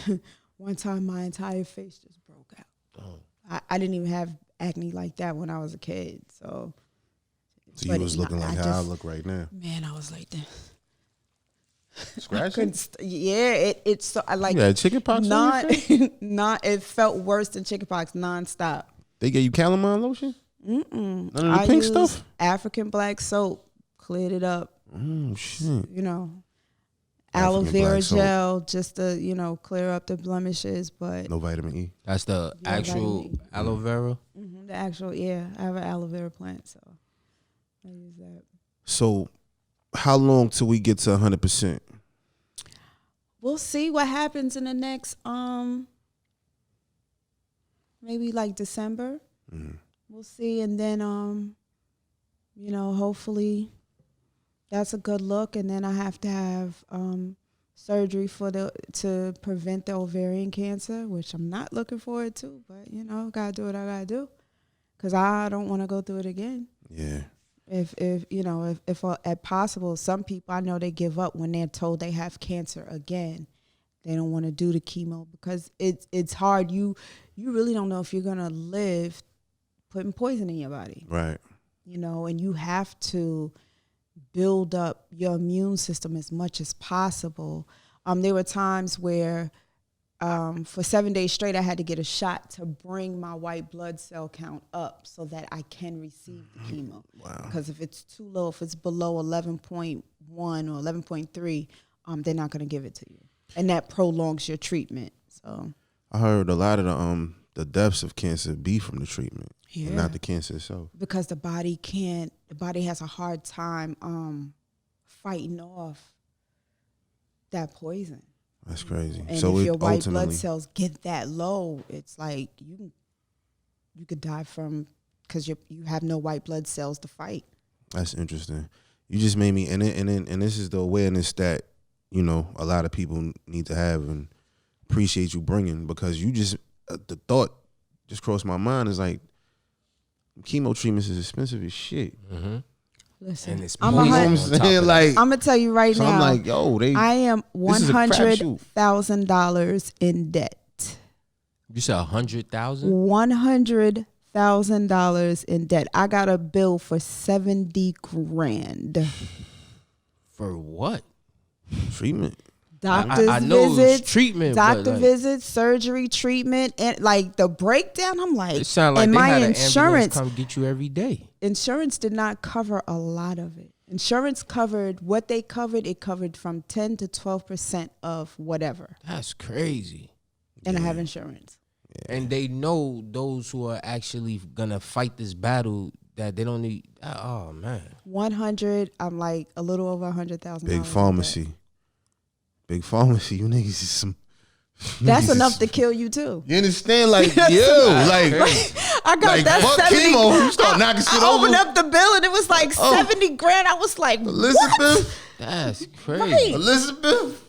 time, my entire face just broke out.
Oh.
I didn't even have acne like that when I was a kid. So
you was looking like how I look right now.
Man, I was like this.
Scratching?
It's so I like.
Yeah, chicken pox.
It felt worse than chicken pox nonstop.
They gave you calamine lotion? None of the pink stuff?
African black soap cleared it up.
Oh shit.
You know, aloe
African
vera
black soap.
gel just to clear up the blemishes, but
No vitamin E.
That's the
No
actual
vitamin
aloe vera?
the actual I have an aloe vera plant, so I use that.
So how long till we get to 100%?
we'll see what happens in the next maybe like December. We'll see, and then hopefully that's a good look, and then I have to have surgery to prevent the ovarian cancer, which I'm not looking forward to, but gotta do what I gotta do, because I don't want to go through it again.
Yeah.
If at possible, some people I know they give up when they're told they have cancer again. They don't want to do the chemo because it's hard. You really don't know if you're gonna live putting poison in your body.
Right.
And you have to build up your immune system as much as possible. There were times where for 7 days straight, I had to get a shot to bring my white blood cell count up so that I can receive the chemo.
Wow.
Because if it's too low, if it's below 11.1 or 11.3, they're not going to give it to you. And that prolongs your treatment. So
I heard a lot of the deaths of cancer be from the treatment,
Yeah.
not the cancer itself.
because the body has a hard time fighting off that poison.
That's crazy.
And
So
if
it
your white blood
ultimately,
cells get that low, it's like you could die because you have no white blood cells to fight.
that's interesting. You just made me, and this is the awareness that a lot of people need to have, and appreciate you bringing, because you just the thought just crossed my mind is like chemo treatments is expensive as shit.
Listen,
And it's
I'm
You know what I'm
poison on top
saying?
of
Like,
I'm gonna tell you right
so
now.
I'm like, yo,
I am
this is a crapshoot.
$100,000 in debt.
You said 100,000?
$100,000 in debt. I got a bill for $70,000.
For what?
treatment.
Doctor's
I know it's
visits,
treatment, but,
doctor
like,
visits, surgery, treatment, and like the breakdown. I'm like,
It sounded like
and
they
my
had an
insurance,
ambulance come get you every day.
insurance did not cover a lot of it. Insurance covered what they covered. It covered from 10 to 12% of whatever,
That's crazy.
and I have insurance.
And they know those who are actually gonna fight this battle that they don't need. Oh man,
100. I'm like a little over $100,000.
Big pharmacy. Big pharmacy. You niggas is some.
That's
niggas
enough
is-
to kill you too.
You understand? Like, yo, like
I got that
fuck
70.
chemo. You start knocking shit
I opened
over.
up the bill and it was like
Oh.
$70,000. I was like, what?
Elizabeth.
that's crazy.
Right.
Elizabeth.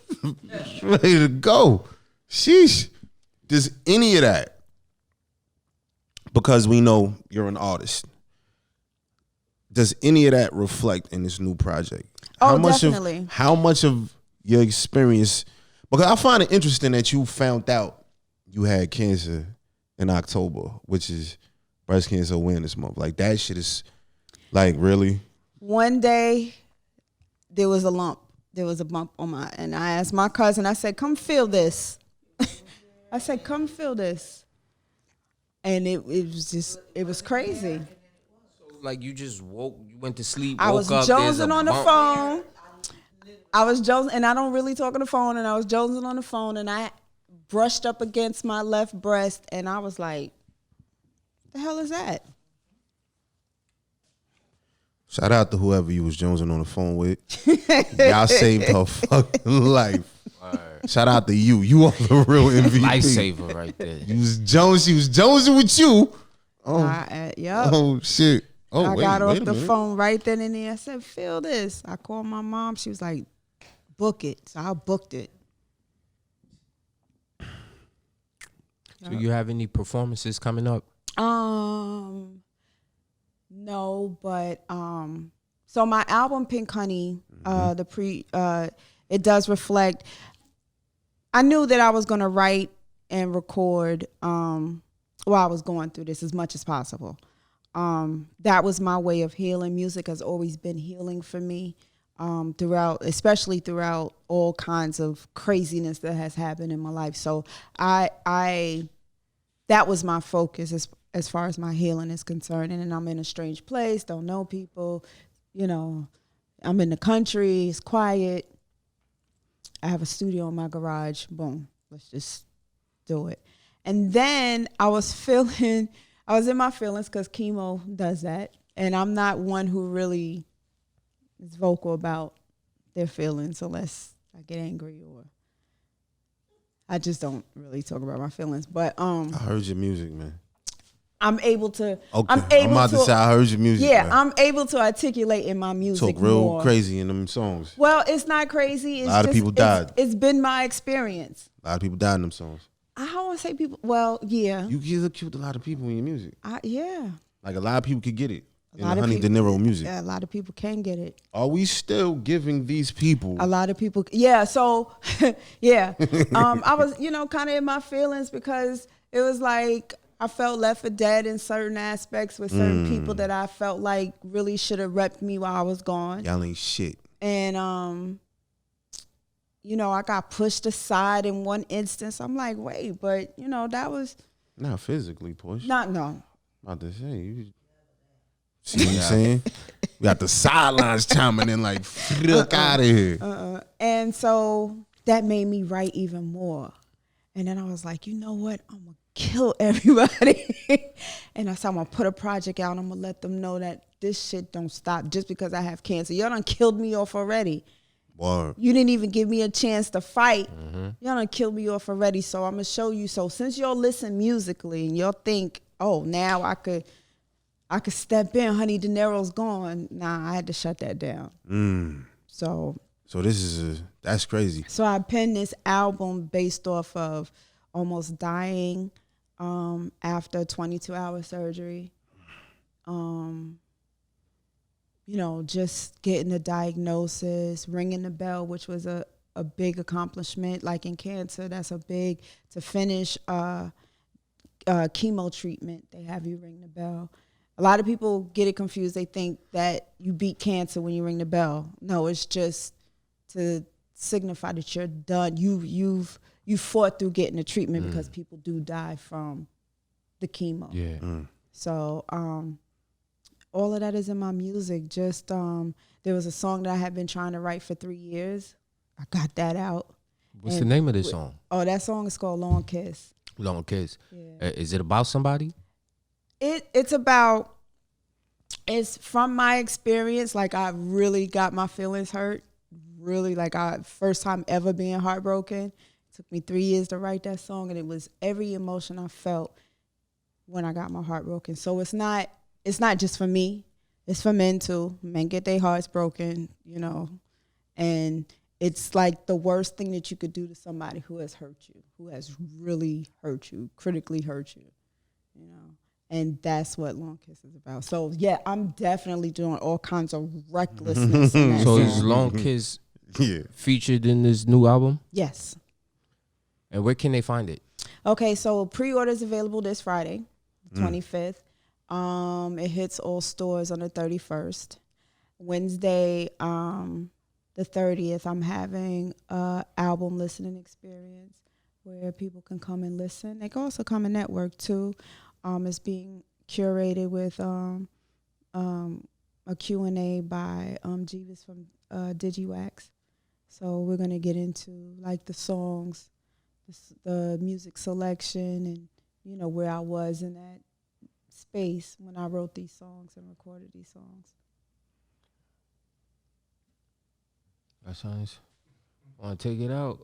Ready to go. Sheesh. Does any of that, because we know you're an artist, does any of that reflect in this new project?
Oh,
Definitely. How much of your experience, because I find it interesting that you found out you had cancer in October, which is Breast Cancer Awareness Month. Like, that shit is, like, really?
One day, there was a lump. There was a bump on and I asked my cousin, I said, come feel this. I said, come feel this. And it was crazy.
Like you just woke, you went to sleep.
I
woke
was
up, there's a
jonesing on the
bump.
phone. I was jonesing, and I don't really talk on the phone, and I was jonesing on the phone, and I brushed up against my left breast, and I was like, the hell is that?
Shout out to whoever you was jonesing on the phone with. Y'all saved her fucking life. Shout out to you. You are the real MVP.
Lifesaver right there.
You was Jones. She was jonesing with you.
Yep.
Oh shit. Oh,
I
wait,
got off
wait a
the
minute.
phone right then and there. I said, feel this. I called my mom. She was like, book it. So I booked it.
So you have any performances coming up?
No, but so my album Pink Honey, it does reflect. I knew that I was gonna write and record while I was going through this as much as possible. That was my way of healing. Music has always been healing for me. Especially throughout all kinds of craziness that has happened in my life. So that was my focus as far as my healing is concerned. And I'm in a strange place, don't know people, I'm in the country, it's quiet. I have a studio in my garage. Boom, let's just do it. And then I was in my feelings because chemo does that. And I'm not one who really is vocal about their feelings unless I get angry or I just don't really talk about my feelings. But
I heard your music, man.
I'm able to.
Okay,
I'm able
about to say I heard your music.
Yeah,
man.
I'm able to articulate in my music
Talk real
more.
crazy in them songs.
Well, it's not crazy. It's
A lot of
just,
people died.
It's been my experience.
A lot of people died in them songs.
I don't want to say people. Well, yeah.
You killed a lot of people in your music.
Yeah.
Like a lot of people could get it in the
lot of
Honey
people-
Dinero music.
Yeah, a lot of people can get it.
Are we still giving these people?
A lot of people, yeah. So, yeah, I was, kind of in my feelings because it was like I felt left for dead in certain aspects with certain people that I felt like really should have repped me while I was gone.
Y'all ain't shit.
And I got pushed aside in one instance. I'm like, wait, but that was
Not physically pushed.
no.
About to say, you see what I'm saying? We got the sidelines chiming in like, fuck out of here.
And so that made me write even more. And then I was like, you know what? I'm going to kill everybody. And I said, I'm going to put a project out. I'm going to let them know that this shit don't stop just because I have cancer. Y'all done killed me off already.
Word.
You didn't even give me a chance to fight. Y'all done killed me off already. So I'm going to show you. So since y'all listen musically and y'all think, oh, now I could step in, Honey Dinero's gone. Nah, I had to shut that down. So
that's crazy.
So I penned this album based off of almost dying after 22-hour surgery. Just getting the diagnosis, ringing the bell, which was a big accomplishment. Like in cancer, that's a big, to finish chemo treatment, they have you ring the bell. A lot of people get it confused. They think that you beat cancer when you ring the bell. No, it's just to signify that you're done. You fought through getting the treatment because people do die from the chemo.
Yeah.
So all of that is in my music. Just there was a song that I had been trying to write for 3 years. I got that out.
What's the name of this song?
Oh, that song is called Long Kiss.
Long Kiss.
Yeah.
Is it about somebody?
It's from my experience. Like I really got my feelings hurt. Really, like first time ever being heartbroken. It took me 3 years to write that song, and it was every emotion I felt when I got my heart broken. So it's not just for me. It's for men too. Men get their hearts broken, and it's like the worst thing that you could do to somebody who has hurt you, who has really hurt you, critically hurt you, And that's what Long Kiss is about. So yeah, I'm definitely doing all kinds of recklessness in that
So
song.
is Long Kiss
Yeah.
featured in this new album?
Yes.
And where can they find it?
Okay, so pre-order's available this Friday, the 25th. It hits all stores on the 31st. Wednesday, the 30th, I'm having a album listening experience where people can come and listen. They can also come and network too. It's being curated with a Q&A by Jeeves from DigiWax. So we're going to get into like the songs, the music selection, and where I was in that space when I wrote these songs and recorded these songs.
That sounds. Want to take it out?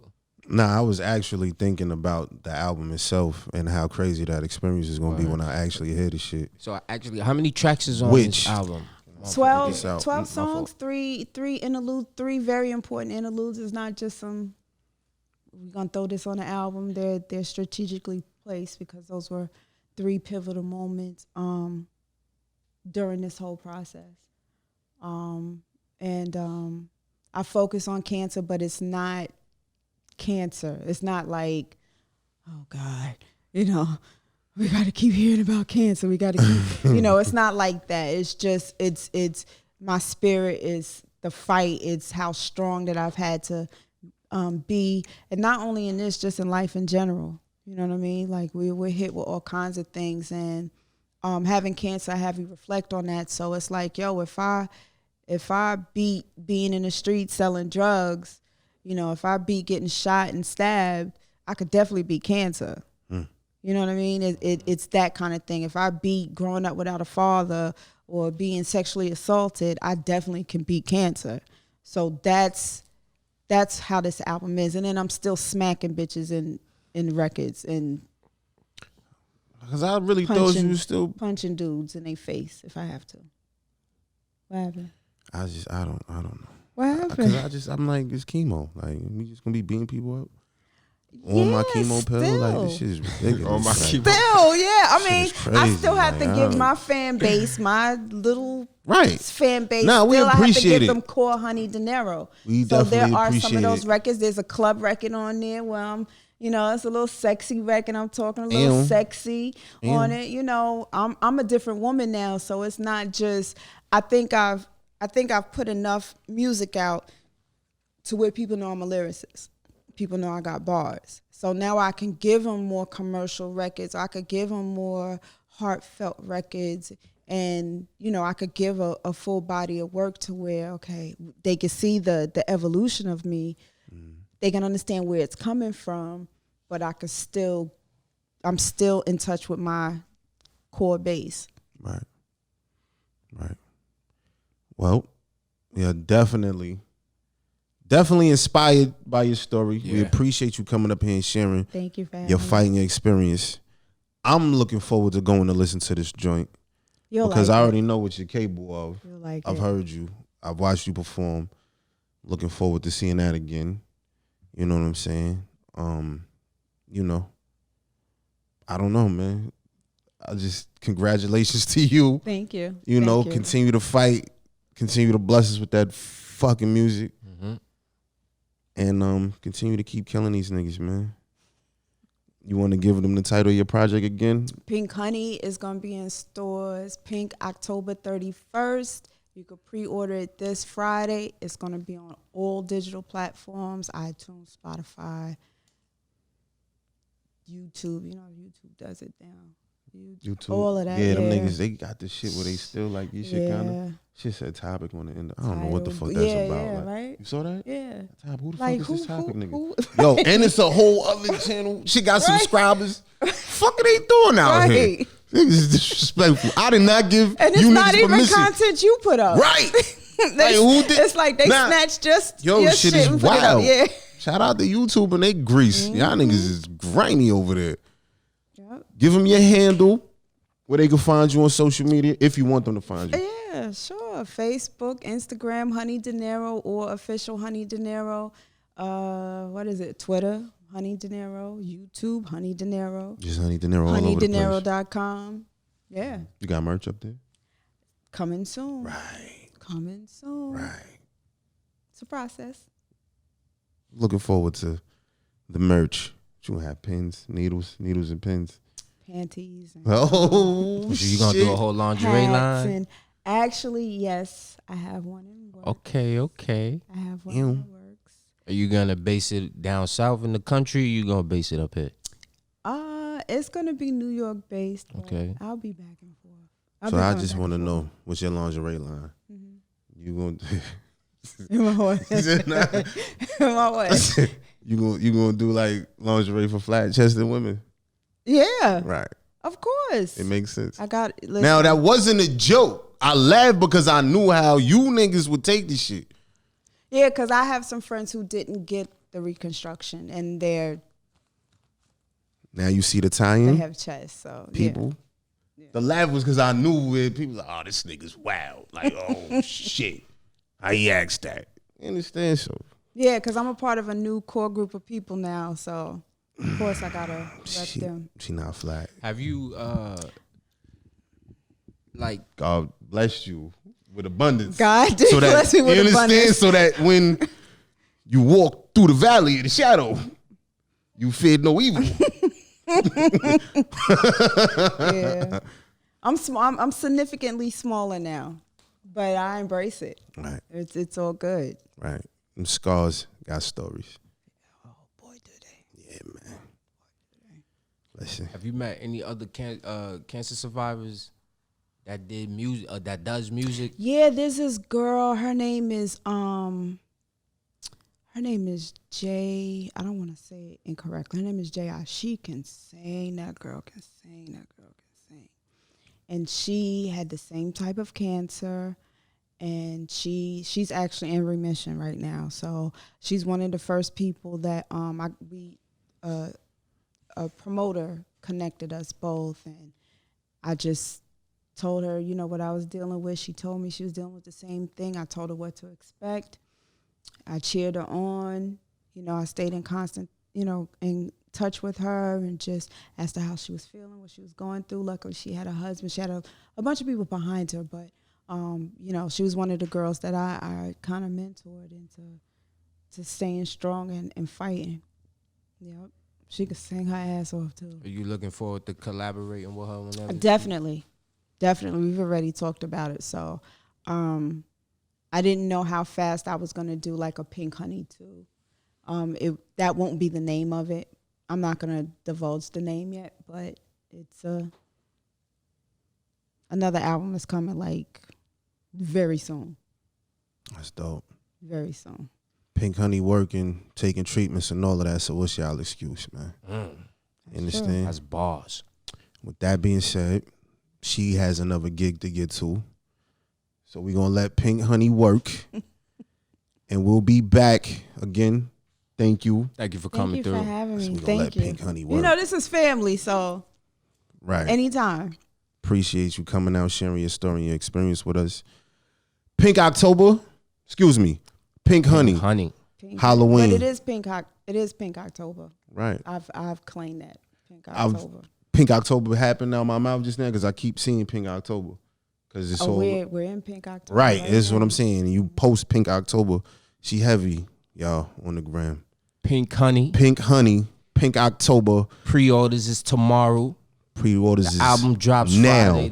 Nah, I was actually thinking about the album itself and how crazy that experience is going to be when I actually hear the shit.
So actually, how many tracks is on
Which?
this album?
12
this out.
12
My
songs,
fault.
three interludes, three very important interludes. It's not just some, we're going to throw this on the album. They're strategically placed because those were 3 pivotal moments during this whole process. I focus on cancer, but it's not cancer. It's not like, oh God, we got to keep hearing about cancer. We got to keep, it's not like that. It's just, it's my spirit is the fight. It's how strong that I've had to be, and not only in this, just in life in general. You know what I mean? Like we're hit with all kinds of things, and having cancer, I have you reflect on that. So it's like, yo, if I beat being in the street selling drugs, if I beat getting shot and stabbed, I could definitely beat cancer. You know what I mean? It's that kind of thing. If I beat growing up without a father or being sexually assaulted, I definitely can beat cancer. So that's how this album is. And then I'm still smacking bitches in records and
Because I really thought you was still.
punching dudes in their face if I have to. What happened?
I don't know.
What
Because
happened?
I'm like, it's chemo. Like, we just gonna be beating people up on my chemo pill. Like, this shit is ridiculous.
On my
Like,
chemo-
Still, yeah. I
Shit
mean,
is
I
crazy,
still have to
like,
give my fan base, my little
Right.
fan base.
Nah, we
still, I have to
appreciate
give
it.
them core Honey Dinero.
We
so there
definitely
are some
appreciate
of those
it.
records. There's a club record on there where I'm, it's a little sexy record. I'm talking a little
Ew.
sexy on it. I'm a different woman now, so it's not just. I think I've put enough music out to where people know I'm a lyricist. People know I got bars. So now I can give them more commercial records. I could give them more heartfelt records. And, I could give a full body of work to where, okay, they can see the evolution of me. They can understand where it's coming from, but I'm still in touch with my core base.
Right. Well, yeah, definitely inspired by your story. We
Yeah.
appreciate you coming up here and sharing
Thank you for having
your
me.
fighting your experience. I'm looking forward to going to listen to this joint
You'll
because
like
I
it.
already know what you're capable of.
You'll like
I've
it.
heard you. I've watched you perform. Looking forward to seeing that again. You know what I'm saying? I don't know, man. I just congratulations to you.
Thank you.
You know,
Thank you.
continue to fight, continue to bless us with that fucking music, and continue to keep killing these niggas, man. You want to give them the title of your project again?
Pink Honey is going to be in stores. Pink October 31st. You could pre-order it this Friday. It's going to be on all digital platforms, iTunes, Spotify, YouTube. YouTube does it now.
YouTube,
All of that.
Yeah, them niggas, they got this shit where they still like your shit kind
Yeah.
of. Shit said topic on the end. I don't know what the fuck
Title.
that's
Yeah,
about.
yeah,
Like,
right?
You saw that?
Yeah.
Top, who the
Like,
fuck is this topic, nigga?
who?
Yo, and it's a whole other channel. She got
Right.
subscribers. Fuck are they doing out here?
Right.
Niggas is disrespectful. I did not give
And it's
you
not
niggas
even
permission.
content you put up.
Right.
They-
Like, who did-
It's like they
Nah.
snatched just
Yo,
your
shit is
and put it up.
wild.
Yeah.
Shout out to YouTube and they grease. Y'all niggas is grimy over there.
Yep.
Give them your handle where they can find you on social media if you want them to find you.
Yeah, sure. Facebook, Instagram, Honey Dinero, or official Honey Dinero. What is it? Twitter, Honey Dinero. YouTube, Honey Dinero.
Just Honey Dinero all over the place.
HoneyDinero.com. Yeah,
You got merch up there?
coming soon.
Right.
Coming soon.
Right.
It's a process.
Looking forward to the merch. You gonna have pins, needles and pins.
Panties. And
Oh,
So you gonna do a whole lingerie
hats
line?
and actually, yes, I have one in work.
Okay.
I have one
Ew.
in the works.
Are you gonna base it down south in the country? Or you gonna base it up here?
It's gonna be New York based. but
Okay.
I'll be back and forth. I'll
So
be
I
going
just
back
want to
and forth.
know what's your lingerie line? You gonna
In my what? In my what?
you gonna do like lingerie for flat chested women?
Yeah,
Right.
of course.
It makes sense.
I got. Listen,
Now that wasn't a joke. I laughed because I knew how you niggas would take this shit.
yeah, because I have some friends who didn't get the reconstruction, and
Now you see the
they
tie-in,
have chest. So
people. The laugh was because I knew it. People like, oh, this nigga's wild. Like, oh shit, how he asked that? You understand? So
yeah, because I'm a part of a new core group of people now. So of course I gotta rep them.
she not flat.
Have you like
God bless you with abundance.
God did
so that
bless me with
you understand.
abundance.
So that when you walk through the valley of the shadow, you fear no evil.
Yeah, I'm small. I'm significantly smaller now, but I embrace it.
Right,
It's all good.
right. Them scars got stories.
Oh boy, do they.
Yeah, man. Listen.
have you met any other cancer survivors that did music that does music?
Yeah, there's this girl. Her name is Jay. I don't want to say it incorrectly. Her name is Jay. She can sing. That girl can sing. That girl can sing. And she had the same type of cancer, and she's actually in remission right now. So she's one of the first people that we a promoter connected us both, and I just told her, you know, what I was dealing with. She told me she was dealing with the same thing. I told her what to expect. I cheered her on. You know, I stayed in constant, you know, in touch with her and just asked her how she was feeling, what she was going through. Luckily, she had a husband. She had a bunch of people behind her, but, you know, she was one of the girls that I kind of mentored into staying strong and fighting. Yep. She could sing her ass off, too.
Are you looking forward to collaborating with her whenever?
Definitely. We've already talked about it. So I didn't know how fast I was going to do like a Pink Honey too. That won't be the name of it. I'm not going to divulge the name yet, but it's another album is coming like very soon.
That's dope.
Very soon.
Pink Honey working, taking treatments and all of that. So what's y'all excuse, man? You understand?
That's bars.
With that being said, she has another gig to get to. So we're going to let Pink Honey work. And we'll be back again. Thank you.
Thank you for coming through.
Thank you for having me.
So we gonna
Thank
let
you.
Pink Honey work.
You know, this is family, so
Right.
anytime.
Appreciate you coming out, sharing your story and your experience with us. Pink October. Excuse me. Pink Honey.
Honey.
Pink.
Halloween.
But it is Pink October.
Right.
I've claimed that. Pink October.
Pink October happened out my mouth just now because I keep seeing Pink October. Because it's all
we're in Pink October.
right. That's
now.
what I'm saying. You post Pink October. She heavy, y'all, on the gram.
Pink Honey.
Pink Honey. Pink October.
Pre-orders is tomorrow.
Pre-orders
The
is
album drops
now.
Friday.